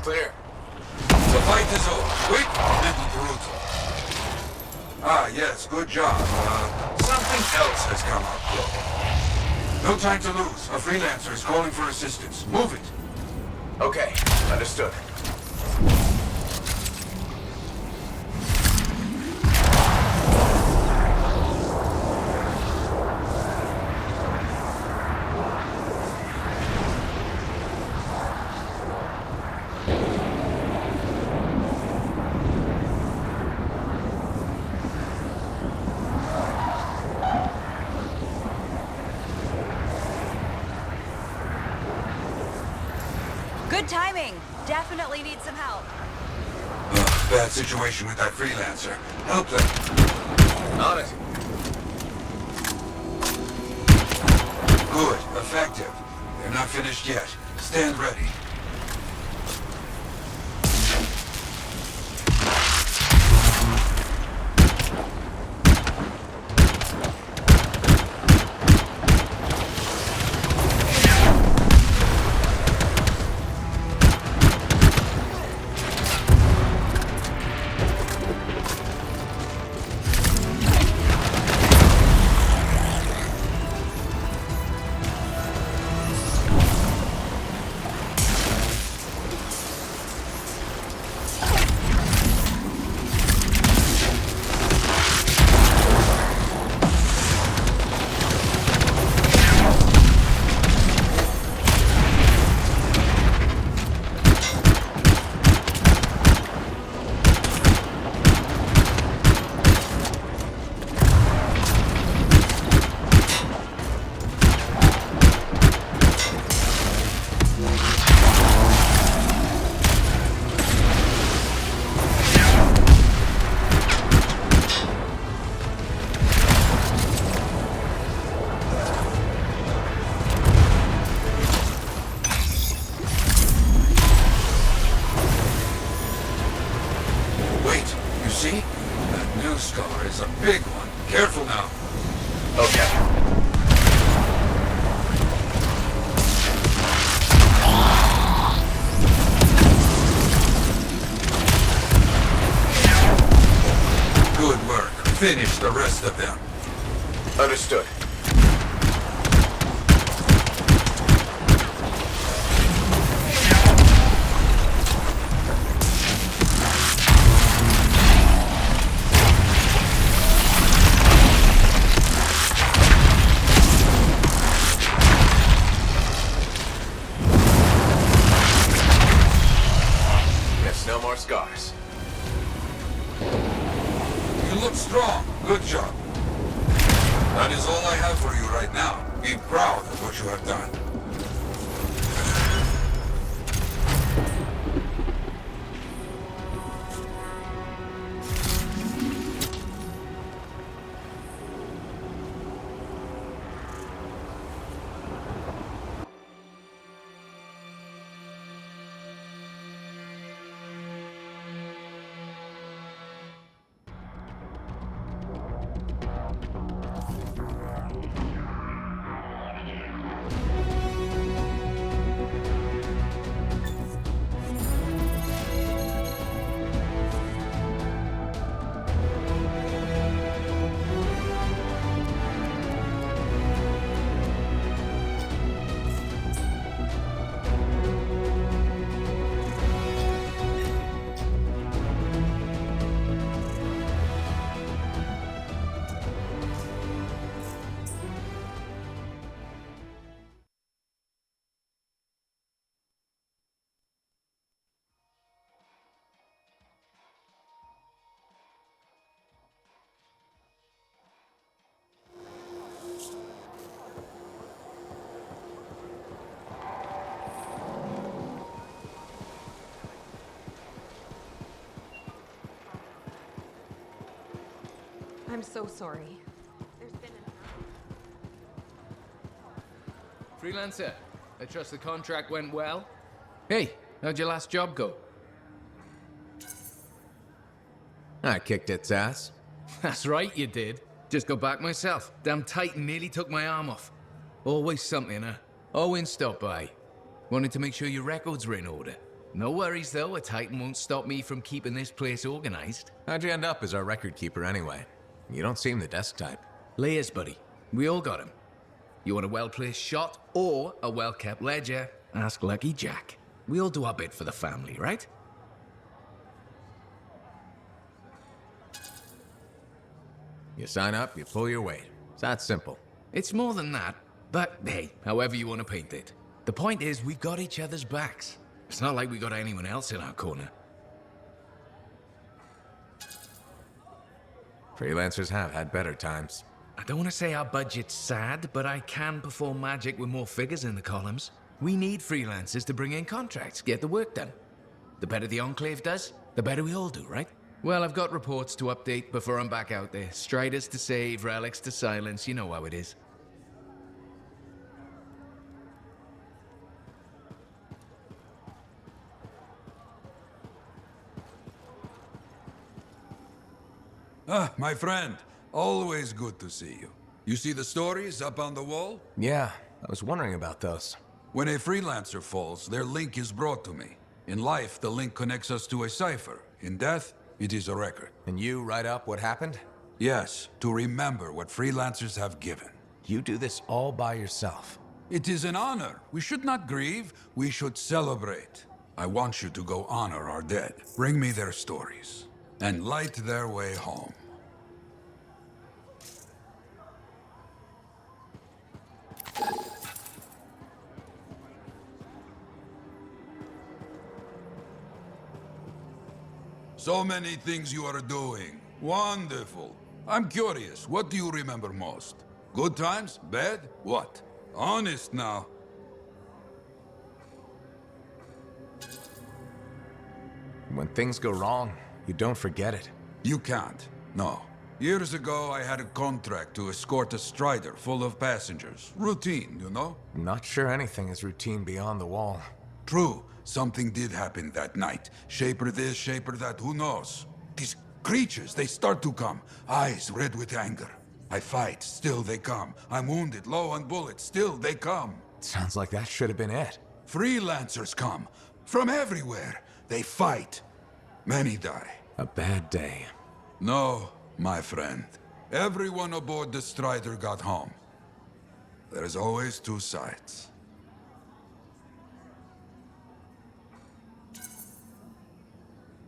Clear. The fight is over. Quick and brutal. Ah, yes, good job. Something else has come up. No time to lose. A freelancer is calling for assistance. Move it. Okay, understood. Good timing. Definitely need some help. Bad situation with that freelancer. Help them. On it. Good. Effective. They're not finished yet. Stand ready. See? That new scar is a big one. Careful now. Okay. Good work. Finish the rest of them. Understood. No more scars. You look strong. Good job. That is all I have for you right now. Be proud of what you have done. I'm so sorry. There's been Freelancer, I trust the contract went well? Hey, how'd your last job go? I kicked its ass. That's right, you did. Just got back myself. Damn Titan nearly took my arm off. Always something, huh? Owen stopped by. Wanted to make sure your records were in order. No worries, though. A Titan won't stop me from keeping this place organized. How'd you end up as our record keeper anyway? You don't seem the desk type. Layers, buddy. We all got 'em. You want a well-placed shot or a well-kept ledger? Ask Lucky Jack. We all do our bit for the family, right? You sign up, you pull your weight. It's that simple. It's more than that, but hey, however you want to paint it. The point is, we've got each other's backs. It's not like we got anyone else in our corner. Freelancers have had better times. I don't want to say our budget's sad, but I can perform magic with more figures in the columns. We need freelancers to bring in contracts, get the work done. The better the Enclave does, the better we all do, right? Well, I've got reports to update before I'm back out there. Striders to save, relics to silence, you know how it is. Ah, my friend. Always good to see you. You see the stories up on the wall? Yeah, I was wondering about those. When a freelancer falls, their link is brought to me. In life, the link connects us to a cipher. In death, it is a record. And you write up what happened? Yes, to remember what freelancers have given. You do this all by yourself. It is an honor. We should not grieve, we should celebrate. I want you to go honor our dead. Bring me their stories, and light their way home. So many things you are doing. Wonderful. I'm curious, what do you remember most? Good times? Bad? What? Honest now. When things go wrong, you don't forget it. You can't. No. Years ago, I had a contract to escort a Strider full of passengers. Routine, you know? I'm not sure anything is routine beyond the wall. True. Something did happen that night. Shaper this, shaper that, who knows? These creatures, they start to come. Eyes red with anger. I fight, still they come. I'm wounded, low on bullets, still they come. Sounds like that should have been it. Freelancers come. From everywhere. They fight. Many die. A bad day. No, my friend. Everyone aboard the Strider got home. There's always two sides.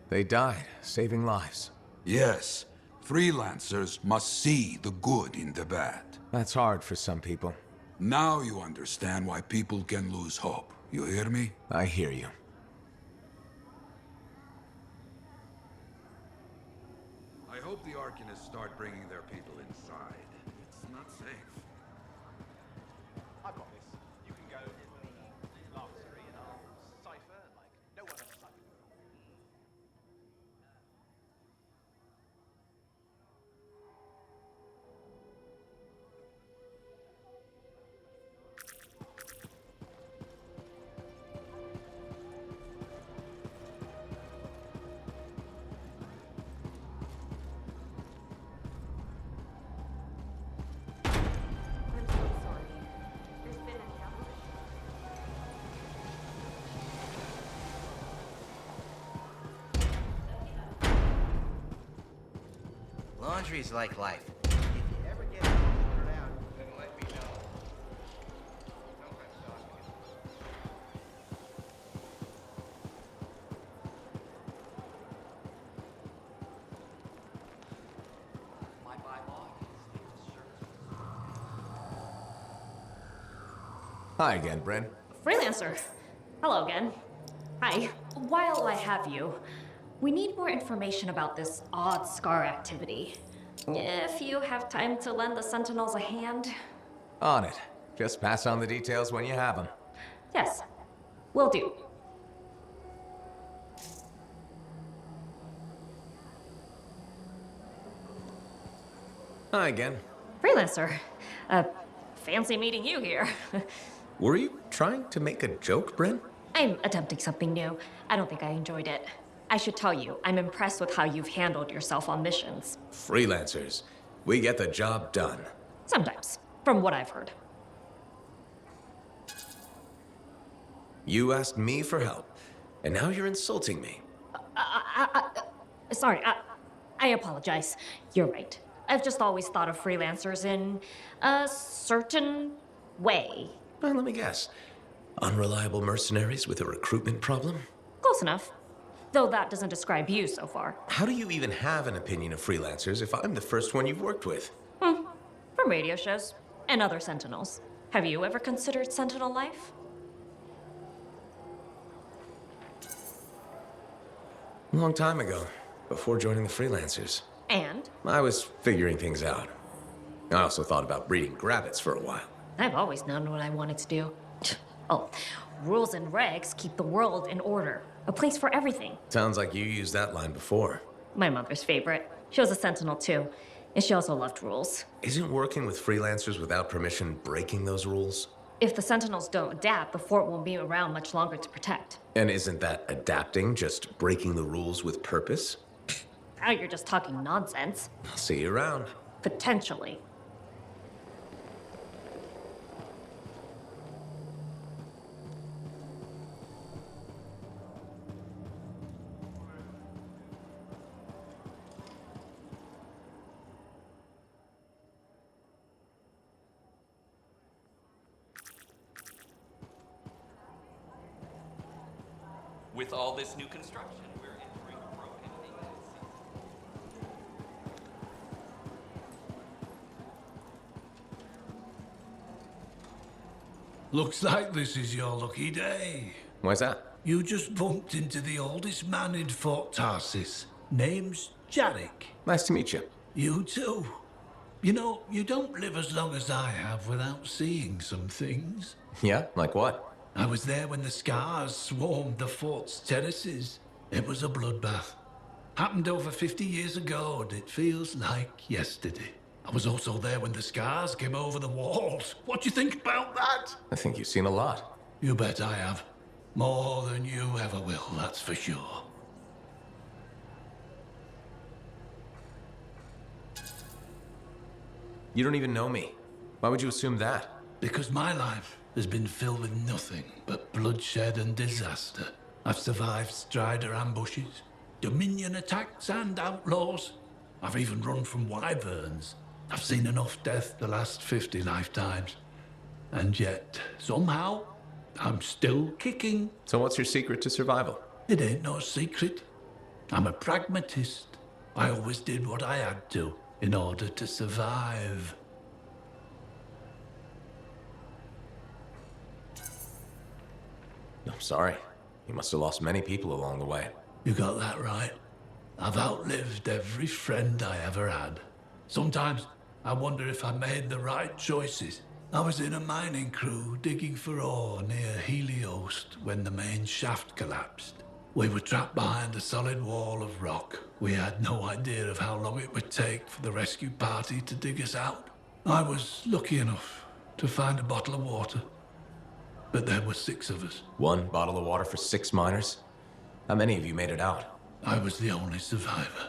They died, saving lives. Yes. Freelancers must see the good in the bad. That's hard for some people. Now you understand why people can lose hope. You hear me? I hear you. I hope the Arcanists start bringing their people inside. It's not safe. I've got this. You can go in the laboratory and I'll cipher like no one else cipher. I'm so sorry. There's been a Laundry's like life. If you ever get it all sorted out, then let me know. My bylaw Hi again, Bryn. Freelancer. Hello again. Hi. While I have you, we need more information about this odd scar activity. If you have time to lend the Sentinels a hand. On it. Just pass on the details when you have them. Yes, will do. Hi again. Freelancer. Fancy meeting you here. Were you trying to make a joke, Bryn? I'm attempting something new. I don't think I enjoyed it. I should tell you, I'm impressed with how you've handled yourself on missions. Freelancers. We get the job done. Sometimes, from what I've heard. You asked me for help, and now you're insulting me. Sorry, I apologize. You're right. I've just always thought of freelancers in a certain way. Well, let me guess. Unreliable mercenaries with a recruitment problem? Close enough. Though that doesn't describe you so far. How do you even have an opinion of freelancers if I'm the first one you've worked with? From radio shows and other Sentinels. Have you ever considered Sentinel life? A long time ago, before joining the freelancers. And? I was figuring things out. I also thought about breeding grabbits for a while. I've always known what I wanted to do. Oh, rules and regs keep the world in order. A place for everything. Sounds like you used that line before. My mother's favorite. She was a Sentinel too, and she also loved rules. Isn't working with freelancers without permission breaking those rules? If the Sentinels don't adapt, the fort won't be around much longer to protect. And isn't that adapting just breaking the rules with purpose? Now you're just talking nonsense. I'll see you around. Potentially. With all this new construction, we're entering a broken maintenance season. Looks like this is your lucky day. Why's that? You just bumped into the oldest man in Fort Tarsis. Name's Jarek. Nice to meet you. You too. You know, you don't live as long as I have without seeing some things. Yeah? Like what? I was there when the scars swarmed the fort's terraces. It was a bloodbath. Happened over 50 years ago, and it feels like yesterday. I was also there when the scars came over the walls. What do you think about that? I think you've seen a lot. You bet I have. More than you ever will, that's for sure. You don't even know me. Why would you assume that? Because my life has been filled with nothing but bloodshed and disaster. I've survived Strider ambushes, Dominion attacks and outlaws. I've even run from wyverns. I've seen enough death the last 50 lifetimes. And yet, somehow, I'm still kicking. So what's your secret to survival? It ain't no secret. I'm a pragmatist. I always did what I had to in order to survive. I'm sorry. You must have lost many people along the way. You got that right. I've outlived every friend I ever had. Sometimes I wonder if I made the right choices. I was in a mining crew digging for ore near Heliost when the main shaft collapsed. We were trapped behind a solid wall of rock. We had no idea of how long it would take for the rescue party to dig us out. I was lucky enough to find a bottle of water. But there were 6 of us. 1 bottle of water for 6 miners? How many of you made it out? I was the only survivor.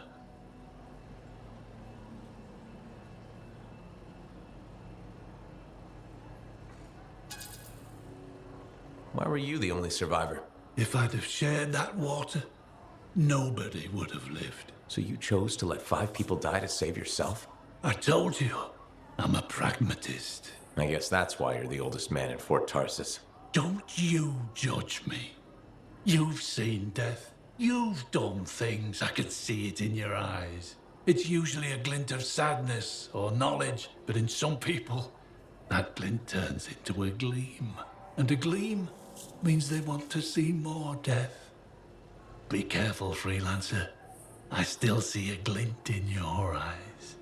Why were you the only survivor? If I'd have shared that water, nobody would have lived. So you chose to let 5 people die to save yourself? I told you, I'm a pragmatist. I guess that's why you're the oldest man in Fort Tarsis. Don't you judge me. You've seen death. You've done things. I can see it in your eyes. It's usually a glint of sadness or knowledge, but in some people, that glint turns into a gleam. And a gleam means they want to see more death. Be careful, freelancer. I still see a glint in your eyes.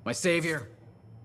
My savior.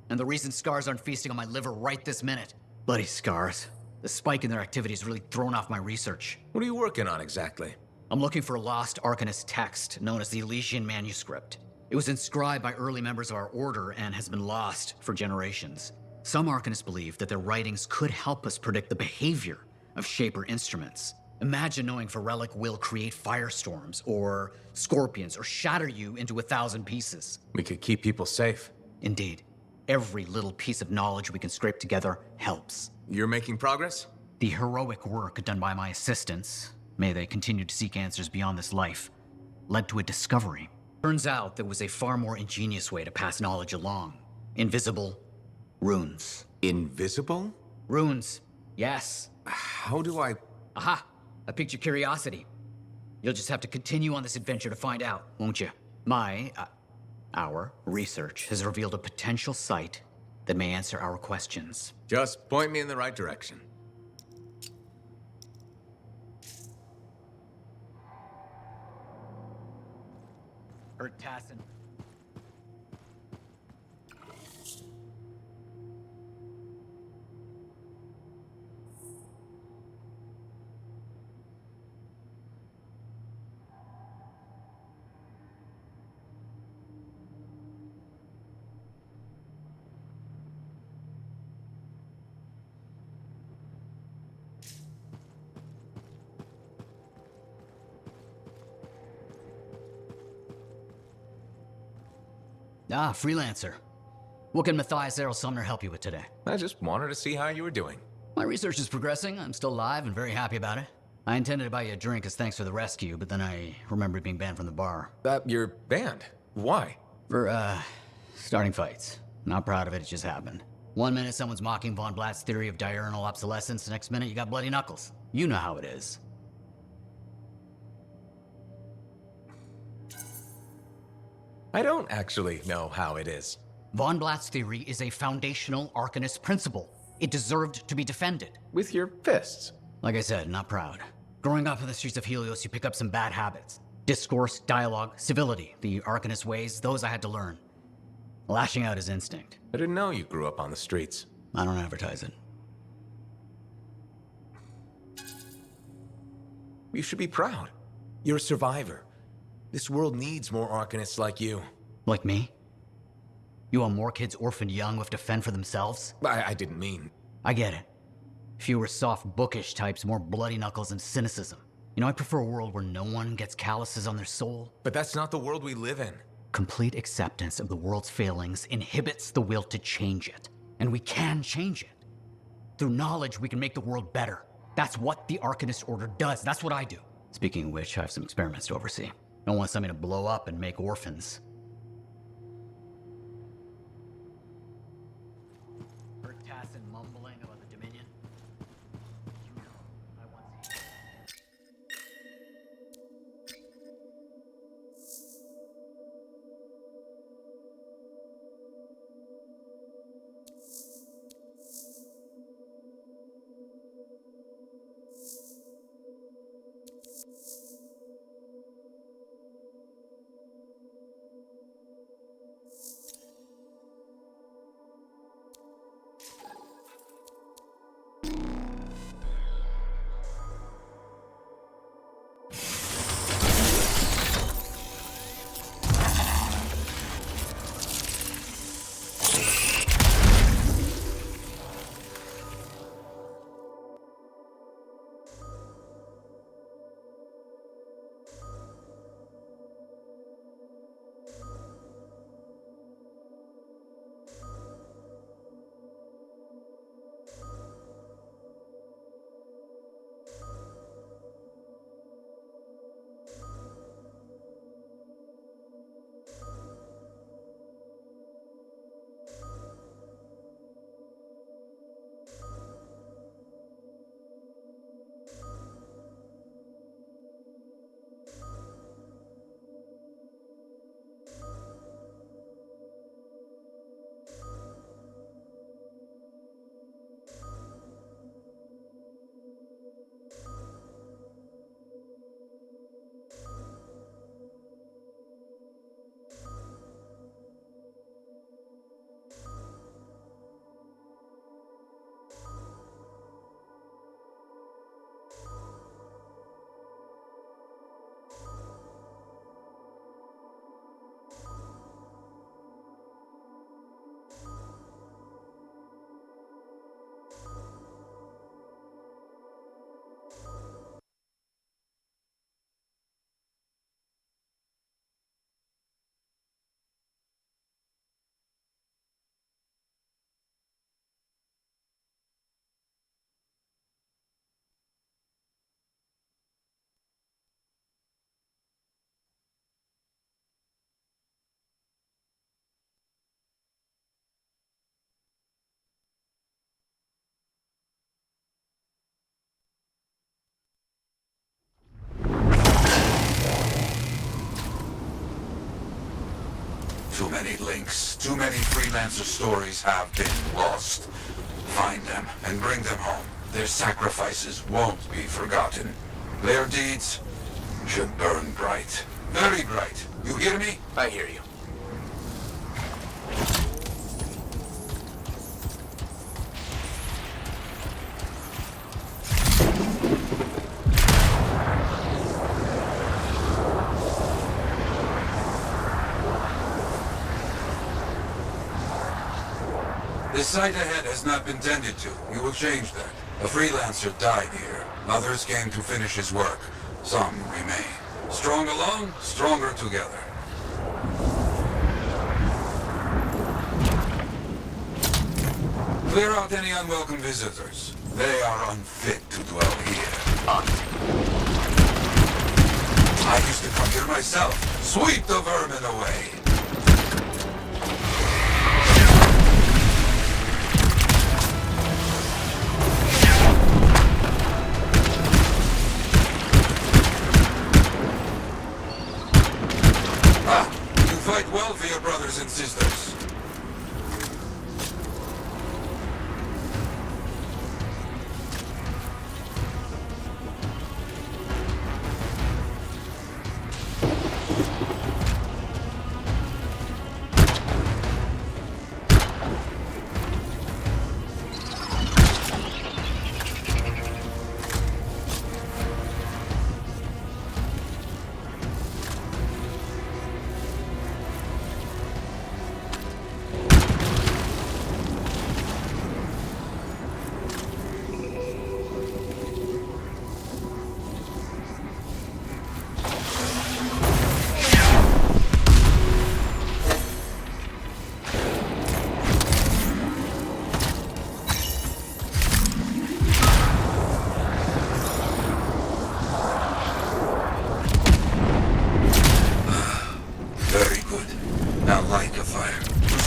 And the reason scars aren't feasting on my liver right this minute. Bloody scars. The spike in their activity has really thrown off my research. What are you working on exactly? I'm looking for a lost Arcanist text known as the Elysian Manuscript. It was inscribed by early members of our order and has been lost for generations. Some Arcanists believe that their writings could help us predict the behavior of Shaper instruments. Imagine knowing if a relic will create firestorms, or scorpions, or shatter you into 1,000 pieces. We could keep people safe. Indeed. Every little piece of knowledge we can scrape together helps. You're making progress? The heroic work done by my assistants, may they continue to seek answers beyond this life, led to a discovery. Turns out there was a far more ingenious way to pass knowledge along. Invisible runes. Invisible? Runes, yes. How do I... Aha! I piqued your curiosity. You'll just have to continue on this adventure to find out, won't you? Our research has revealed a potential site that may answer our questions. Just point me in the right direction. Tassin. Ah, freelancer. What can Matthias Errol Sumner help you with today? I just wanted to see how you were doing. My research is progressing. I'm still alive and very happy about it. I intended to buy you a drink as thanks for the rescue, but then I remembered being banned from the bar. You're banned? Why? For, starting fights. Not proud of it, it just happened. One minute someone's mocking Von Blatt's theory of diurnal obsolescence, the next minute you got bloody knuckles. You know how it is. I don't actually know how it is. Von Blatt's theory is a foundational Arcanist principle. It deserved to be defended. With your fists. Like I said, not proud. Growing up in the streets of Helios, you pick up some bad habits. Discourse, dialogue, civility, the Arcanist ways, those I had to learn. Lashing out is instinct. I didn't know you grew up on the streets. I don't advertise it. You should be proud. You're a survivor. This world needs more Arcanists like you. Like me? You want more kids orphaned young who have to fend for themselves? I didn't mean... I get it. Fewer soft, bookish types, more bloody knuckles and cynicism. You know, I prefer a world where no one gets calluses on their soul. But that's not the world we live in. Complete acceptance of the world's failings inhibits the will to change it. And we can change it. Through knowledge, we can make the world better. That's what the Arcanist Order does. That's what I do. Speaking of which, I have some experiments to oversee. Don't want something to blow up and make orphans. Heard Tassin mumbling about the Dominion? You know, I once... many links. Too many freelancer stories have been lost. Find them and bring them home. Their sacrifices won't be forgotten. Their deeds should burn bright. Very bright. You hear me? I hear you. The site ahead has not been tended to. We will change that. A freelancer died here. Others came to finish his work. Some remain. Strong alone, stronger together. Clear out any unwelcome visitors. They are unfit to dwell here. I used to come here myself. Sweep the vermin away. Fight well for your brothers and sisters.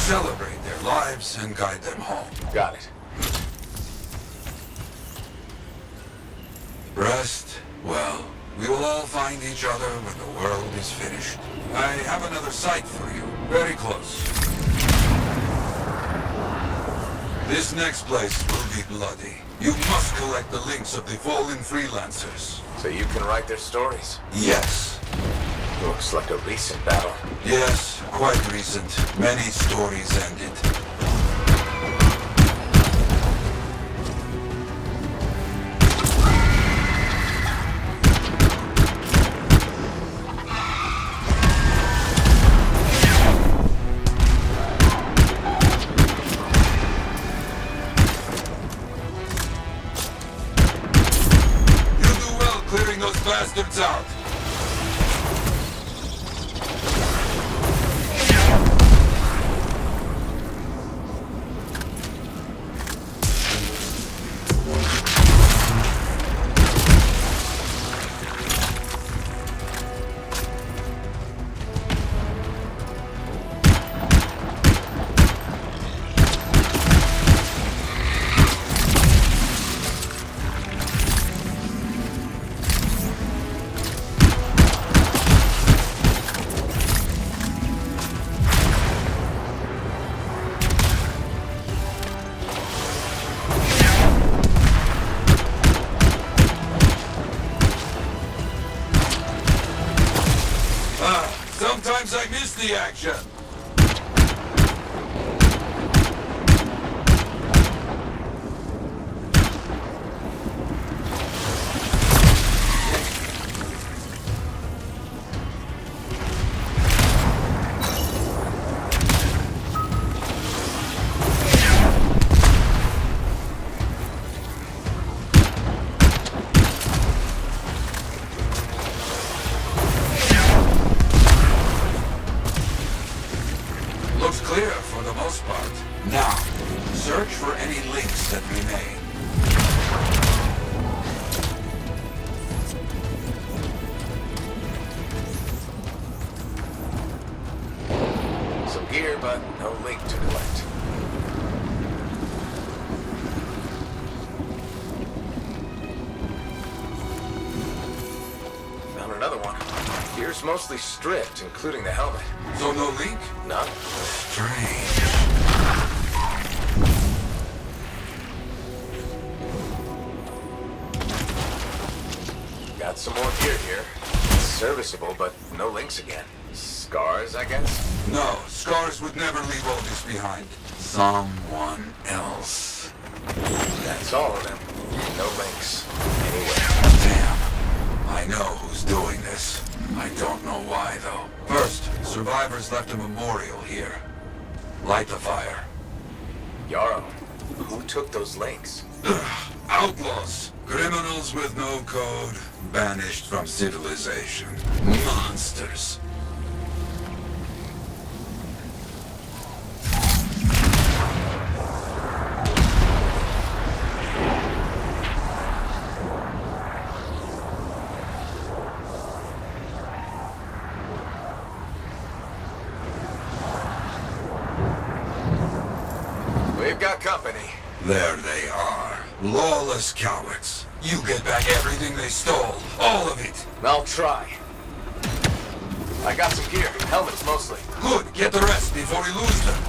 Celebrate their lives and guide them home. Got it. Rest well. We will all find each other when the world is finished. I have another site for you, very close. This next place will be bloody. You must collect the links of the fallen freelancers. So you can write their stories? Yes. Looks like a recent battle. Yes, quite recent. Many stories ended. You do well clearing those bastards out. Sometimes I miss the action. Looks clear for the most part. Now, search for any links that remain. Some gear, but no link to collect. Found another one. Here's mostly stripped, including the helmet. So no link? None. Strange. Got some more gear here. It's serviceable, but no links again. Scars, I guess? No, Scars would never leave Otis behind. Someone else. That's all of them. No links. Anyway. Damn. I know who's doing this. I don't know why, though. First, survivors left a memorial here. Light the fire. Yarrow, who took those links? Outlaws. Criminals with no code. Banished from civilization. Monsters. We've got company. There they are. Lawless cowards. You get back everything they stole. All of it. I'll try. I got some gear. Helmets mostly. Good. Get the rest before we lose them.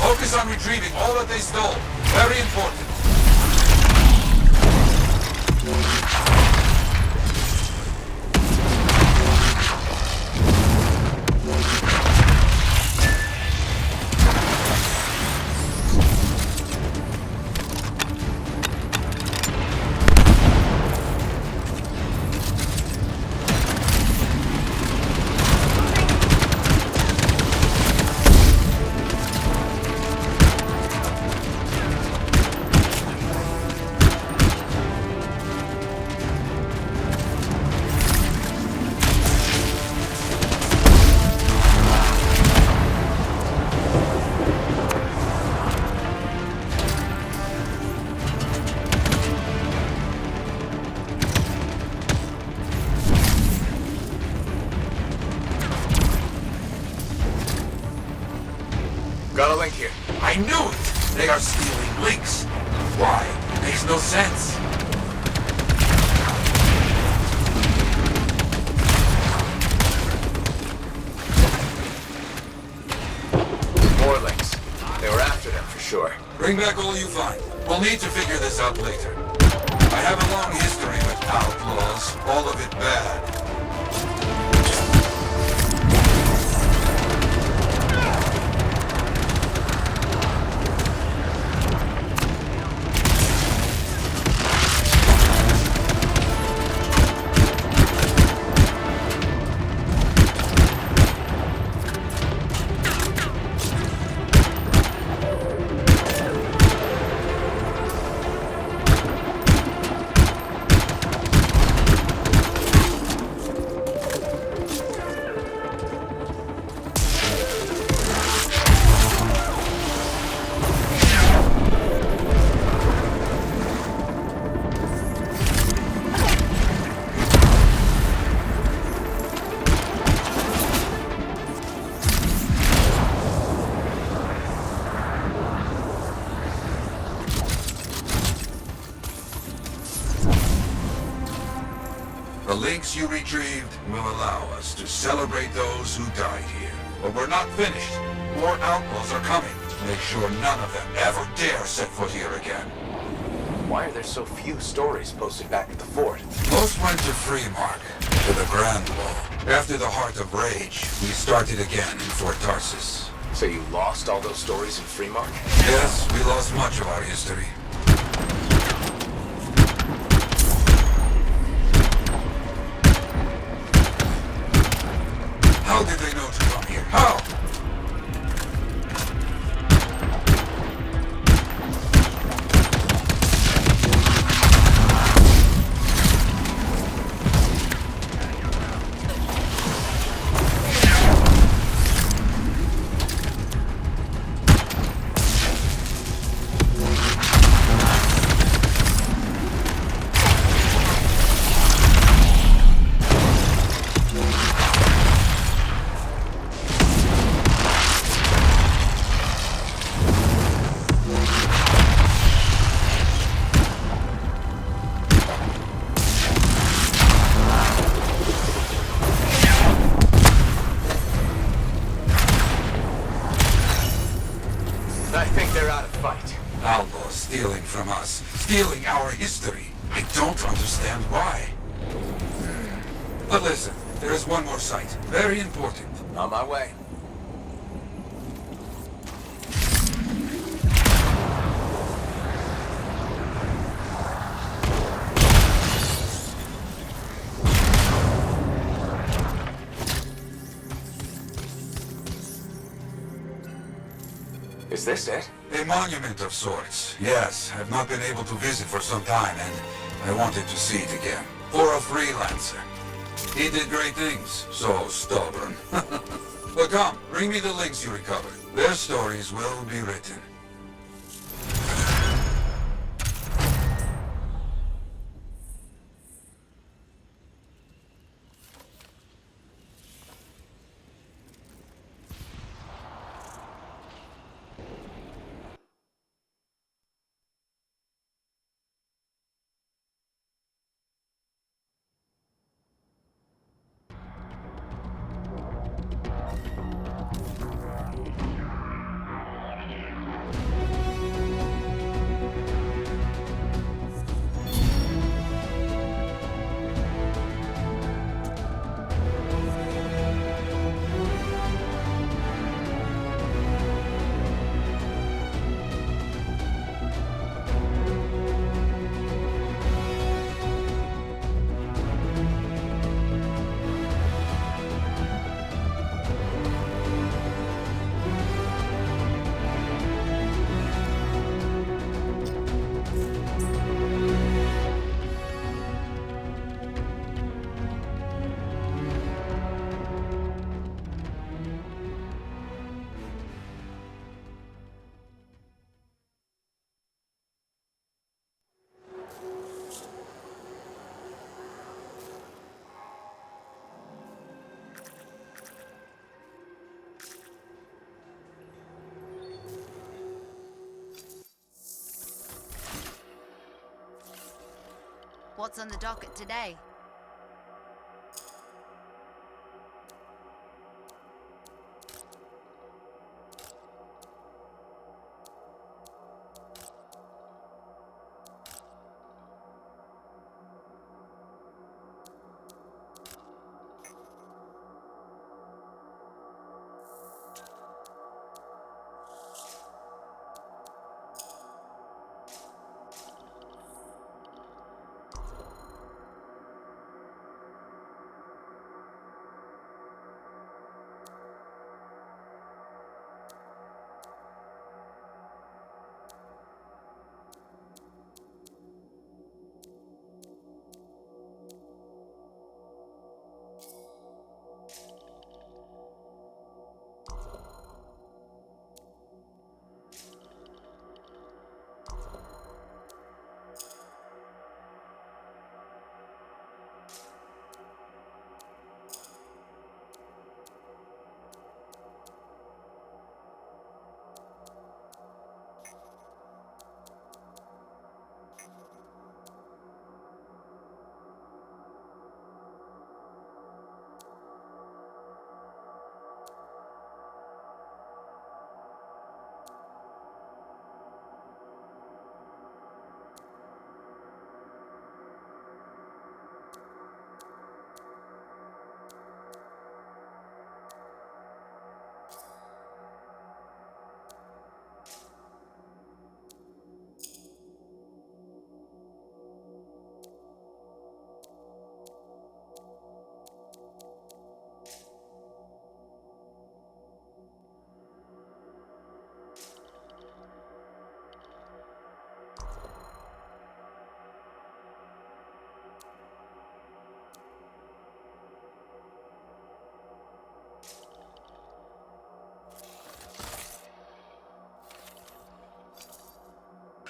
Focus on retrieving all that they stole. Very important. Got a link here. I knew it! They are stealing links. Why? Makes no sense. More links. They were after them for sure. Bring back all you find. We'll need to figure this out later. I have a long history with outlaws, all of it bad. The links you retrieved will allow us to celebrate those who died here. But we're not finished. More outlaws are coming. Make sure none of them ever dare set foot here again. Why are there so few stories posted back at the fort? Most went to Freemark, to the Grand Wall. After the Heart of Rage, we started again in Fort Tarsis. So you lost all those stories in Freemark? Yes, we lost much of our history. How did they know to come here? How? I think they're out of fight. Outlaws stealing from us, stealing our history. I don't understand why. But listen, there is one more site, very important. On my way. Is this it? A monument of sorts. Yes, I've not been able to visit for some time, and I wanted to see it again. For a freelancer. He did great things. So stubborn. But come, bring me the links you recovered. Their stories will be written. What's on the docket today?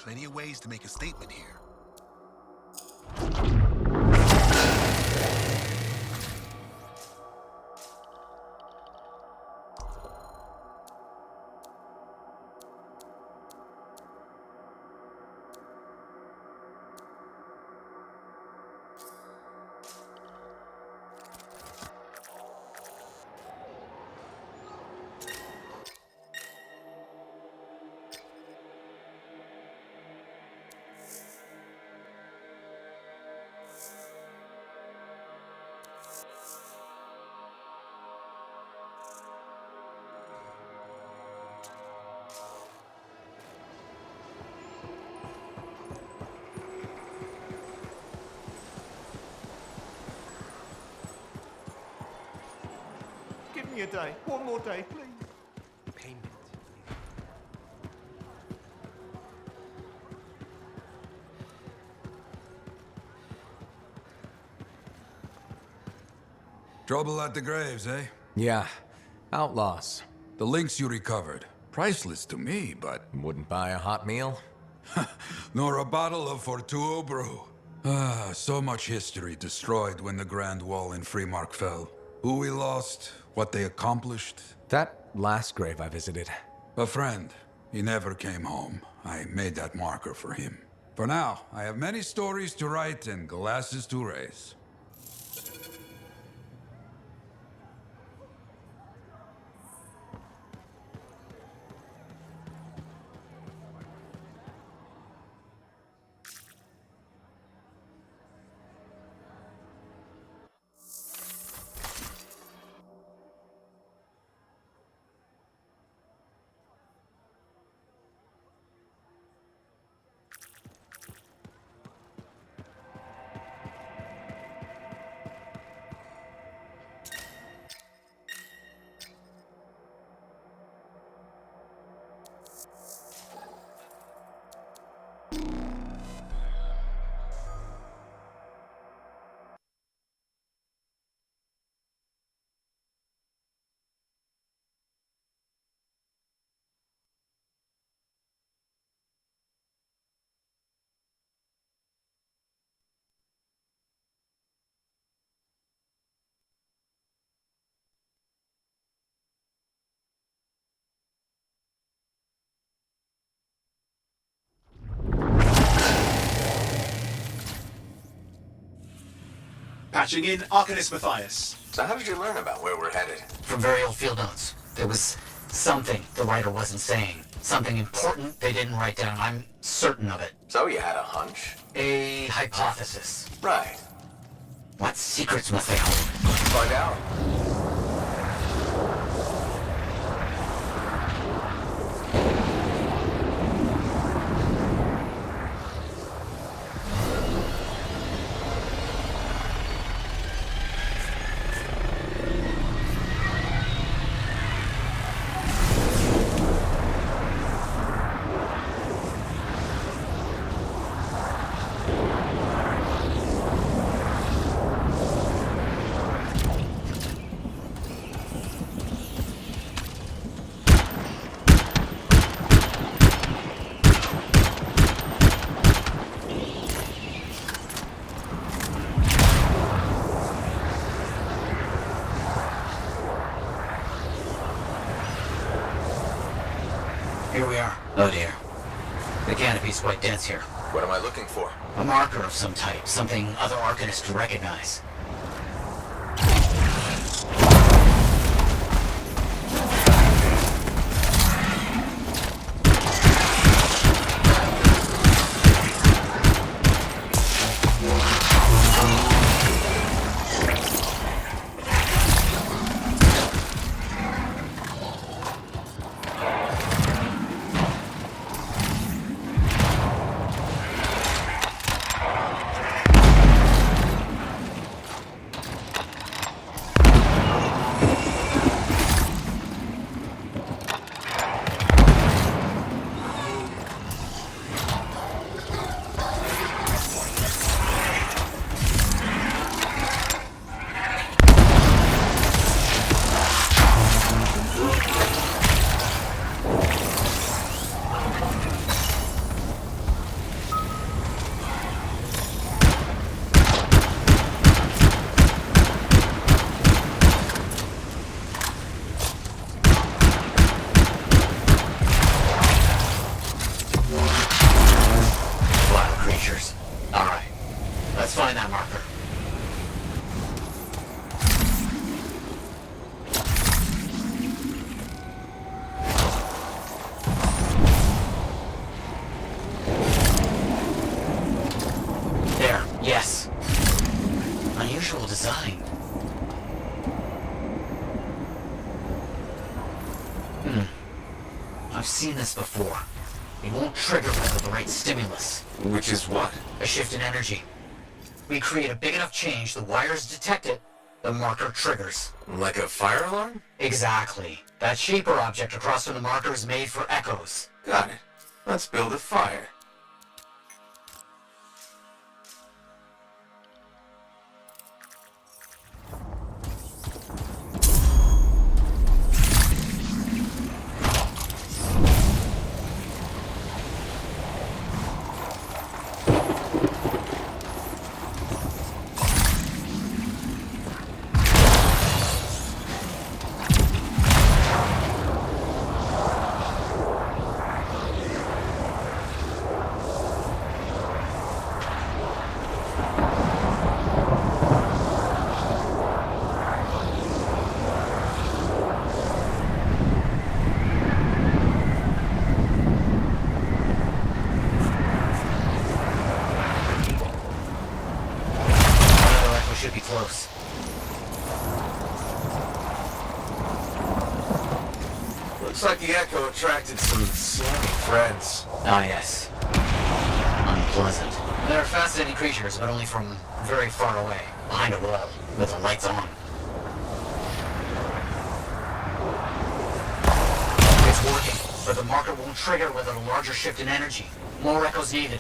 plenty of ways to make a statement here. Give me a day. One more day, please. Payment. Trouble at the graves, eh? Yeah. Outlaws. The links you recovered. Priceless to me, but... Wouldn't buy a hot meal? Nor a bottle of Fortuo brew. Ah, so much history destroyed when the Grand Wall in Freemark fell. Who we lost, what they accomplished. That last grave I visited. A friend. He never came home. I made that marker for him. For now, I have many stories to write and glasses to raise. Patching in Arcanist Matthias. So how did you learn about where we're headed? From very old field notes. There was something the writer wasn't saying. Something important they didn't write down. I'm certain of it. So you had a hunch? A hypothesis. Right. What secrets must they hold? Find out. Here we are. Oh dear. The canopy's quite dense here. What am I looking for? A marker of some type. Something other Arcanists could recognize. find that marker. There, yes. Unusual design. I've seen this before. It won't trigger without the right stimulus. Which is what? A shift in energy. We create a big enough change, the wires detect it, the marker triggers. Like a fire alarm? Exactly. That shape or object across from the marker is made for echoes. Got it. Let's build a fire. Should be close. Looks like the echo attracted some slimy friends. Ah, yes. Unpleasant. They're fascinating creatures, but only from very far away, behind a wall, with the lights on. It's working, but the marker won't trigger without a larger shift in energy. More echoes needed.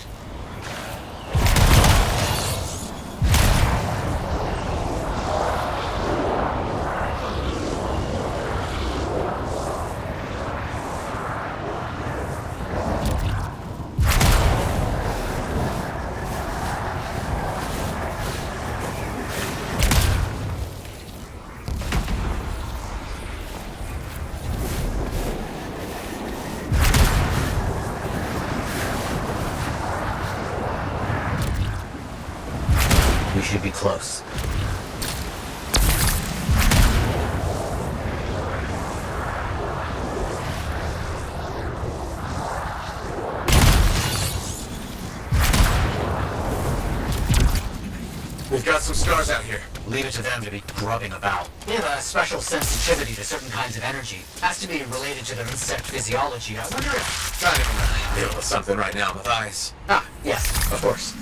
We should be close. We've got some scars out here. Leave it to them to be grubbing about. They have a special sensitivity to certain kinds of energy. Has to be related to their insect physiology. I wonder if... Not even dealing with something right now, Matthias. Ah, yes, of course.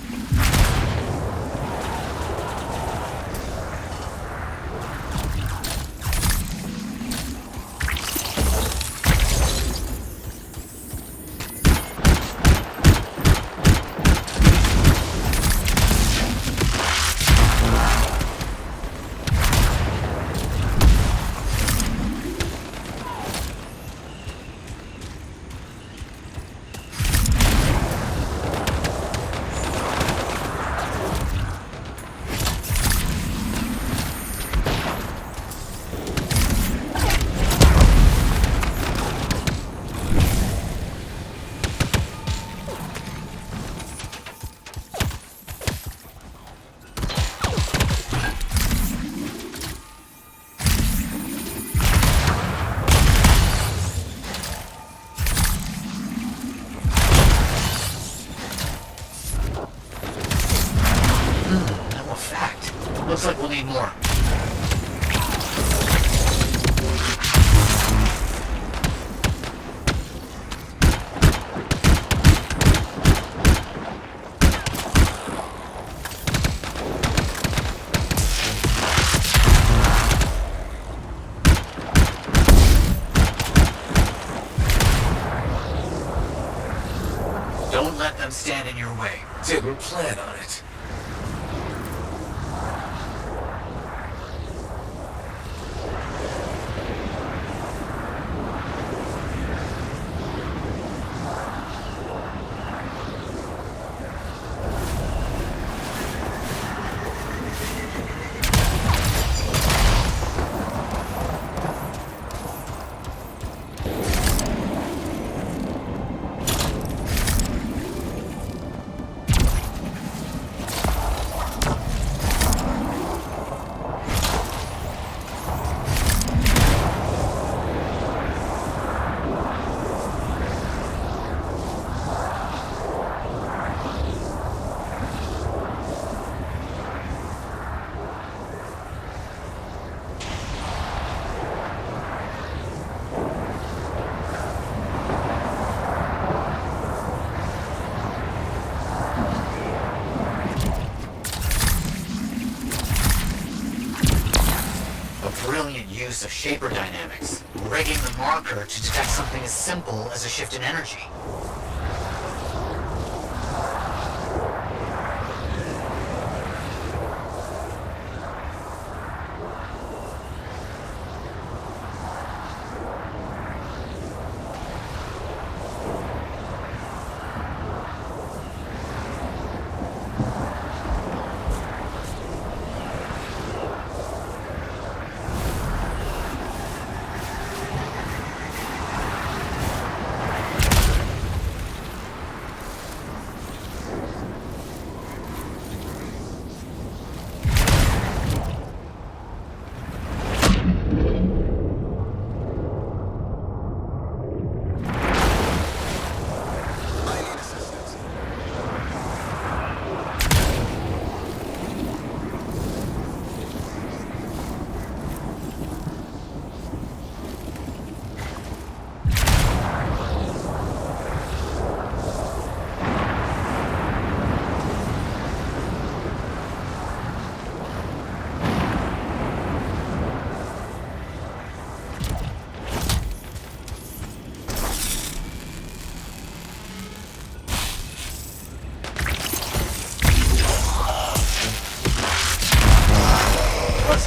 Looks like we'll need more. Don't let them stand in your way. Didn't plan on it. use of shaper dynamics, rigging the marker to detect something as simple as a shift in energy.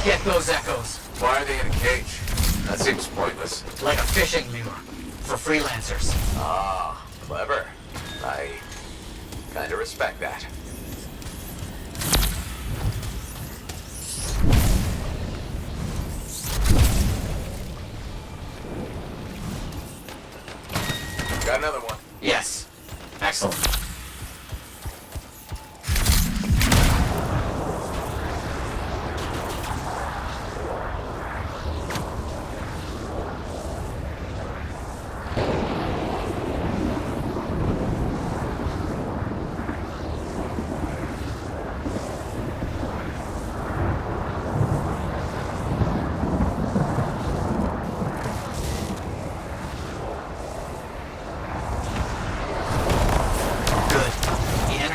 Get those echoes. Why are they in a cage? That seems pointless. Like a fishing lure for freelancers. Ah, clever. I kinda respect that. Got another one. Yes. Excellent.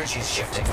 She's shifting.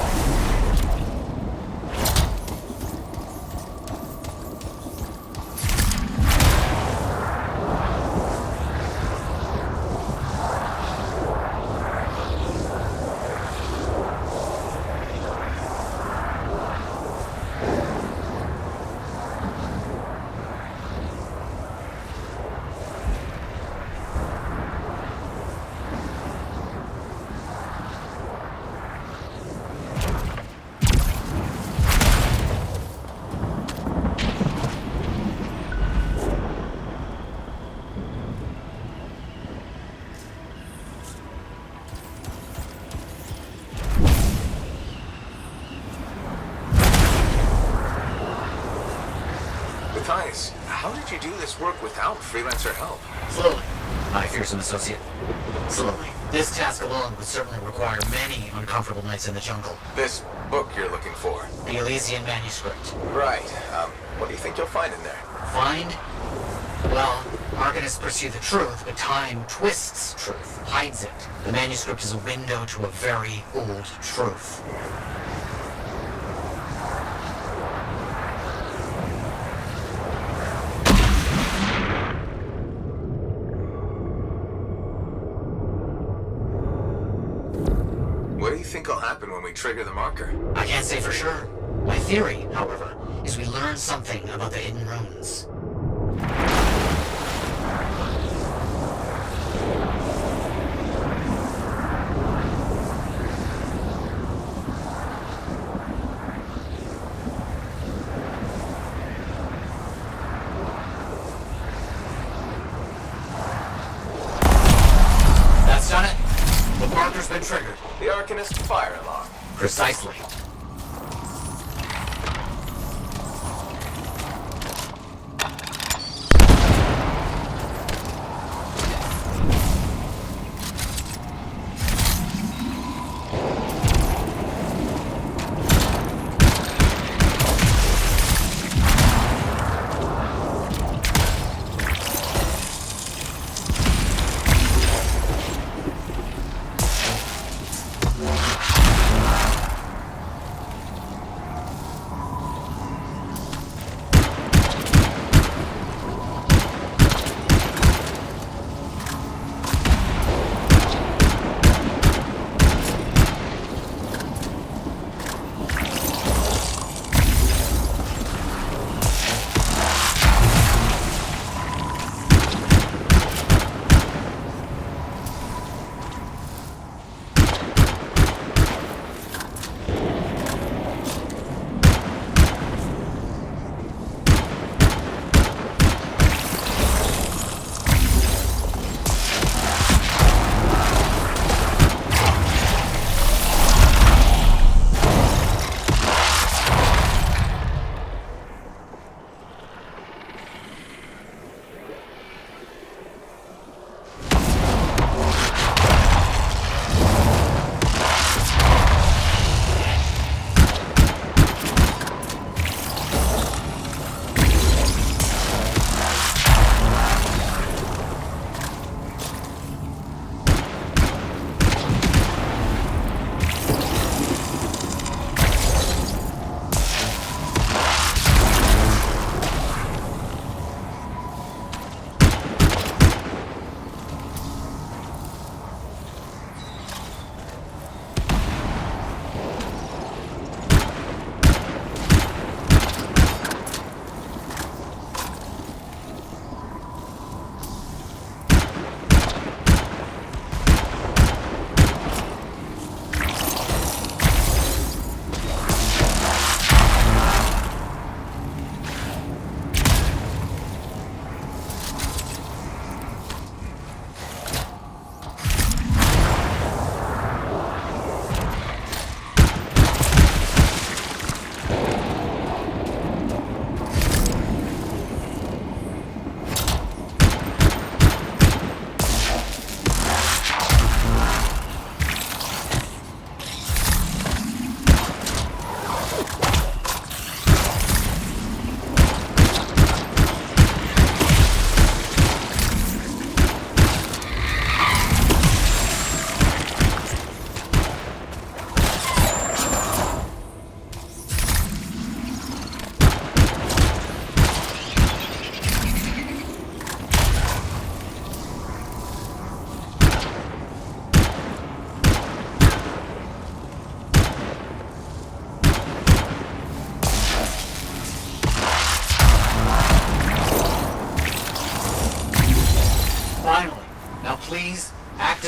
Matthias, how did you do this work without freelancer help? Slowly, my fearsome associate. Slowly. This task alone would certainly require many uncomfortable nights in the jungle. This book you're looking for? The Elysian manuscript. Right. What do you think you'll find in there? Find? Well, Arcanists pursue the truth, but time twists truth, hides it. The manuscript is a window to a very old truth. What do you think will happen when we trigger the marker? I can't say for sure. My theory, however, is we learn something about the hidden runes. That's done it. The marker's been triggered. The Arcanist fire alarm. Precisely.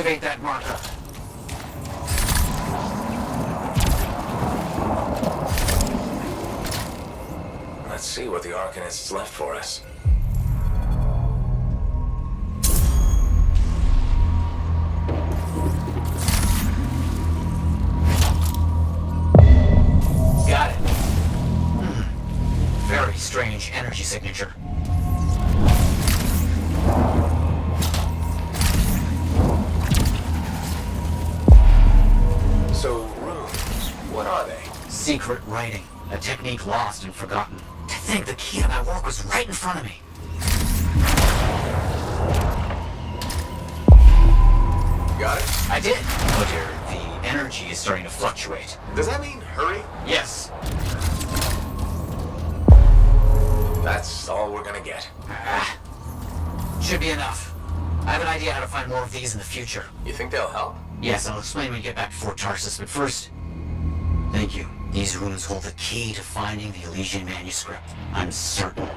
Activate that marker. Let's see what the Arcanist's left for us. Got it. Very strange energy signature. So, runes, what are they? Secret writing. A technique lost and forgotten. To think the key to my work was right in front of me. Got it? I did. Oh dear, the energy is starting to fluctuate. Does that mean hurry? Yes. That's all we're gonna get. Should be enough. I have an idea how to find more of these in the future. You think they'll help? Yes, I'll explain when we get back to Fort Tarsus, but first... Thank you. These runes hold the key to finding the Elysian manuscript. I'm certain.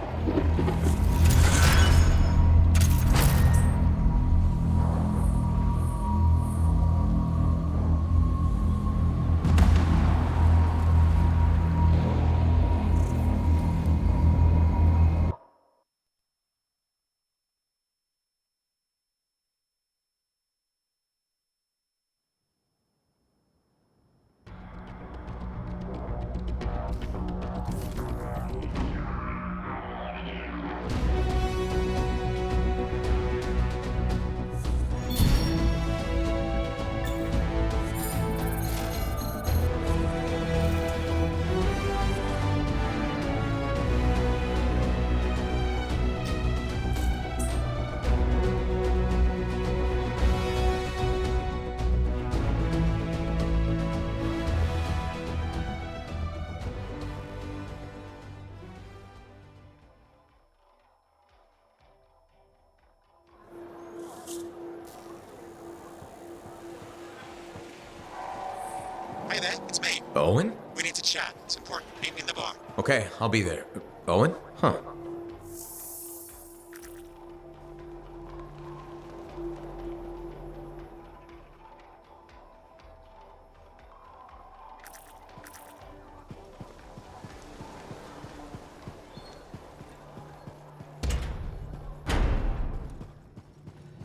Hey there, it's me. Owen? We need to chat. It's important. Meet me in the bar. Okay, I'll be there. Owen? Huh.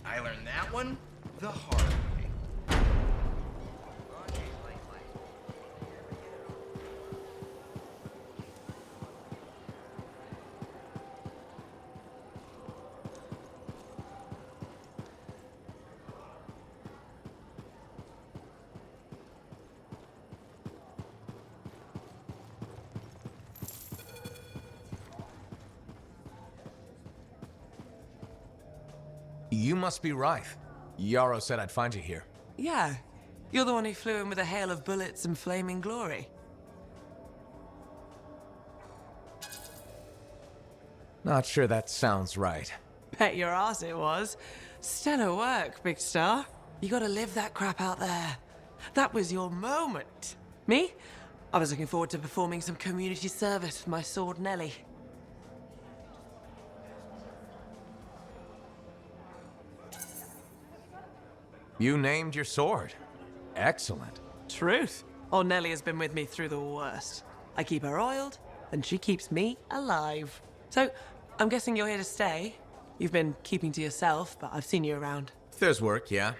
I learned that one the hard way. You must be Rife. Yarrow said I'd find you here. Yeah. You're the one who flew in with a hail of bullets and flaming glory. Not sure that sounds right. Bet your ass it was. Stellar work, Big Star. You gotta live that crap out there. That was your moment. Me? I was looking forward to performing some community service with my sword Nellie. You named your sword. Excellent. Truth. Old Nellie has been with me through the worst. I keep her oiled, and she keeps me alive. So, I'm guessing you're here to stay. You've been keeping to yourself, but I've seen you around. If there's work, yeah.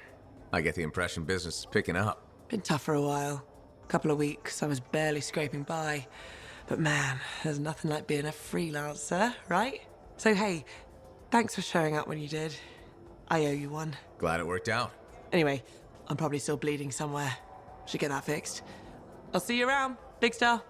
I get the impression business is picking up. Been tough for a while. Couple of weeks, I was barely scraping by. But man, there's nothing like being a freelancer, right? So hey, thanks for showing up when you did. I owe you one. Glad it worked out. Anyway, I'm probably still bleeding somewhere. Should get that fixed. I'll see you around, Big Star.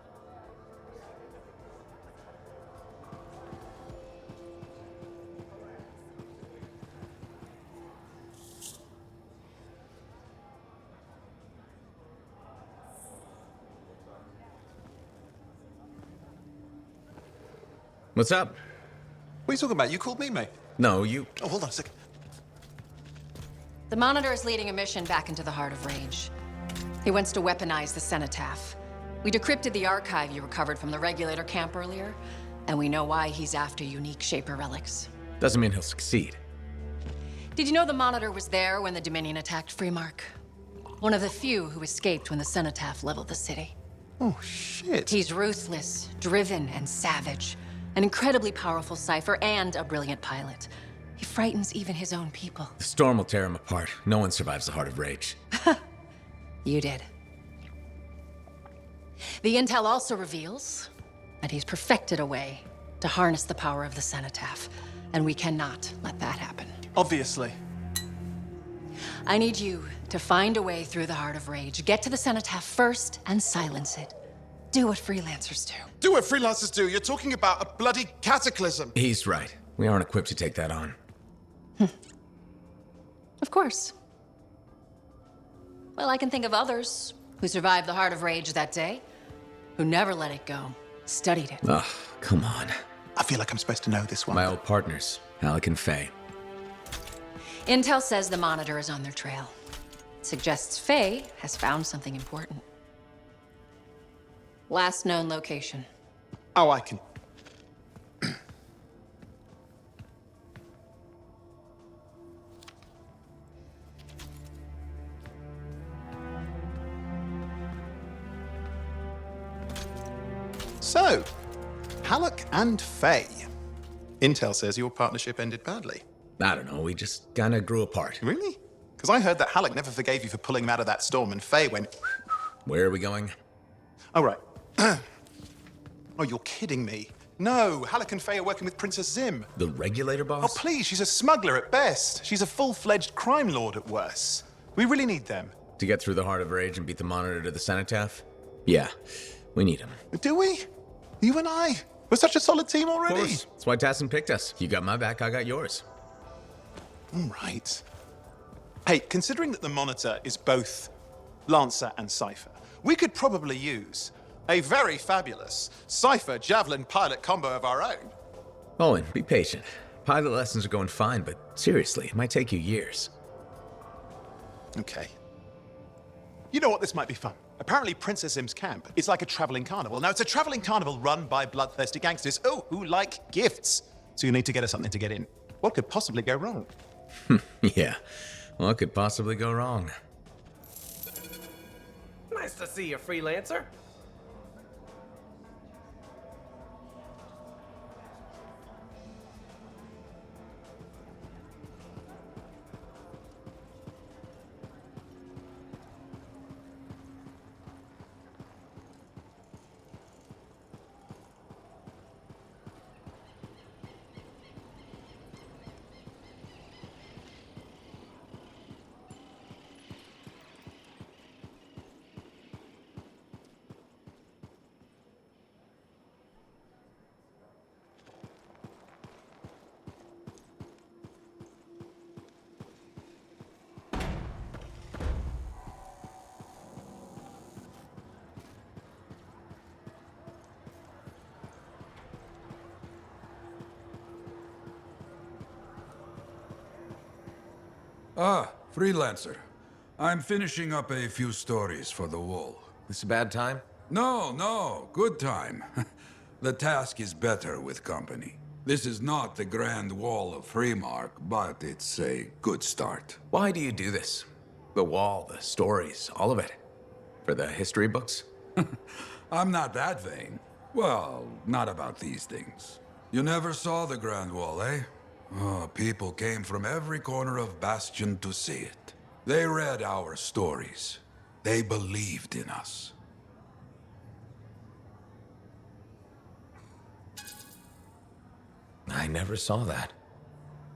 What's up? What are you talking about? You called me, mate. No, you... Oh, hold on a second. The Monitor is leading a mission back into the Heart of Rage. He wants to weaponize the Cenotaph. We decrypted the archive you recovered from the Regulator camp earlier, and we know why he's after unique Shaper relics. Doesn't mean he'll succeed. Did you know the Monitor was there when the Dominion attacked Freemark? One of the few who escaped when the Cenotaph leveled the city. Oh, shit. He's ruthless, driven, and savage. An incredibly powerful cipher and a brilliant pilot. He frightens even his own people. The storm will tear him apart. No one survives the Heart of Rage. You did. The intel also reveals that he's perfected a way to harness the power of the Cenotaph, and we cannot let that happen. Obviously. I need you to find a way through the Heart of Rage, get to the Cenotaph first, and silence it. Do what freelancers do. Do what freelancers do. You're talking about a bloody cataclysm. He's right. We aren't equipped to take that on. Of course. Well, I can think of others who survived the Heart of Rage that day, who never let it go, studied it. Ugh, come on. I feel like I'm supposed to know this one. My old partners, Alec and Faye. Intel says the Monitor is on their trail. Suggests Faye has found something important. Last known location. Oh, I can. So, Halleck and Faye. Intel says your partnership ended badly. I don't know, we just kinda grew apart. Really? Because I heard that Halleck never forgave you for pulling him out of that storm, and Faye went... Where are we going? Oh, right. Oh, you're kidding me. No, Halleck and Faye are working with Princess Zim. The regulator boss? Oh, please, she's a smuggler at best. She's a full-fledged crime lord at worst. We really need them. To get through the Heart of Rage and beat the Monitor to the Cenotaph? Yeah, we need him. Do we? You and I? We're such a solid team already. Of course. That's why Tassin picked us. You got my back, I got yours. All right. Hey, considering that the Monitor is both Lancer and Cypher, we could probably use a very fabulous Cypher Javelin pilot combo of our own. Owen, be patient. Pilot lessons are going fine, but seriously, it might take you years. Okay. You know what? This might be fun. Apparently, Princess Zim's camp is like a traveling carnival. Now, it's a traveling carnival run by bloodthirsty gangsters, who like gifts. So you need to get us something to get in. What could possibly go wrong? Yeah, what could possibly go wrong? Nice to see you, freelancer. Ah, freelancer. I'm finishing up a few stories for the Wall. This a bad time? No, good time. The task is better with company. This is not the Grand Wall of Freemark, but it's a good start. Why do you do this? The Wall, the stories, all of it. For the history books? I'm not that vain. Well, not about these things. You never saw the Grand Wall, eh? Oh, people came from every corner of Bastion to see it. They read our stories. They believed in us. I never saw that.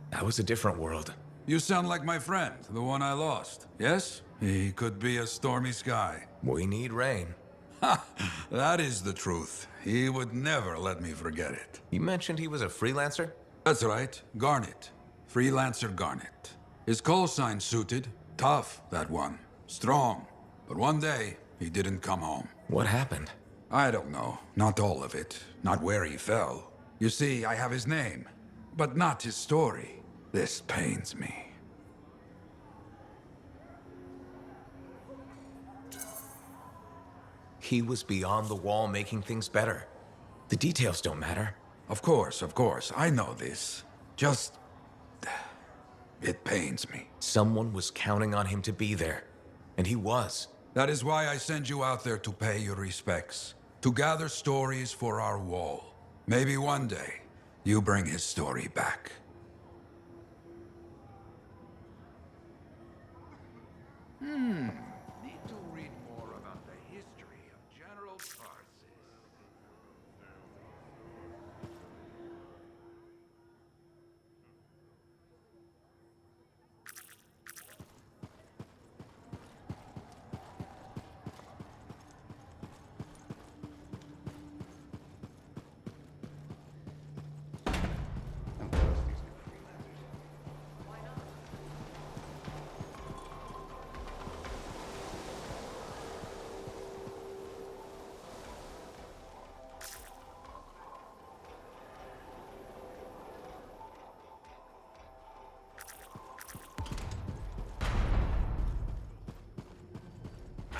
That was a different world. You sound like my friend, the one I lost. Yes? He could be a stormy sky. We need rain. Ha! That is the truth. He would never let me forget it. You mentioned he was a freelancer? That's right. Garnet. Freelancer Garnet. His call sign suited. Tough, that one. Strong. But one day, he didn't come home. What happened? I don't know. Not all of it. Not where he fell. You see, I have his name, but not his story. This pains me. He was beyond the Wall making things better. The details don't matter. Of course. I know this. Just... It pains me. Someone was counting on him to be there, and he was. That is why I send you out there to pay your respects, to gather stories for our wall. Maybe one day, you bring his story back. Need to read more about the history of General Tarsus.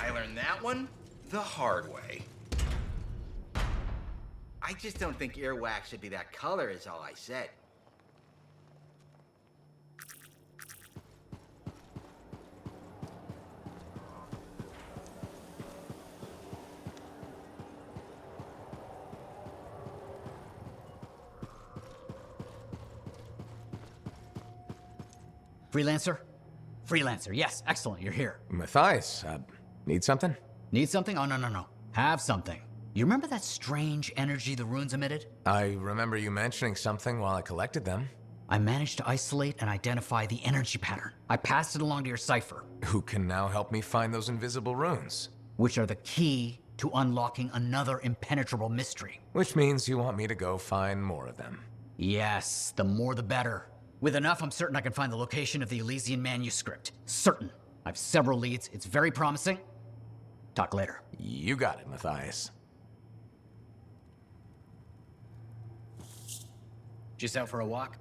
I learned that one the hard way. I just don't think earwax should be that color, is all I said. Freelancer? Freelancer, yes, excellent, you're here. Matthias, need something? Need something? Oh, no. Have something. You remember that strange energy the runes emitted? I remember you mentioning something while I collected them. I managed to isolate and identify the energy pattern. I passed it along to your cipher. Who can now help me find those invisible runes? Which are the key to unlocking another impenetrable mystery. Which means you want me to go find more of them. Yes, the more the better. With enough, I'm certain I can find the location of the Elysian manuscript. Certain. I have several leads. It's very promising. Talk later. You got it, Matthias. Just out for a walk?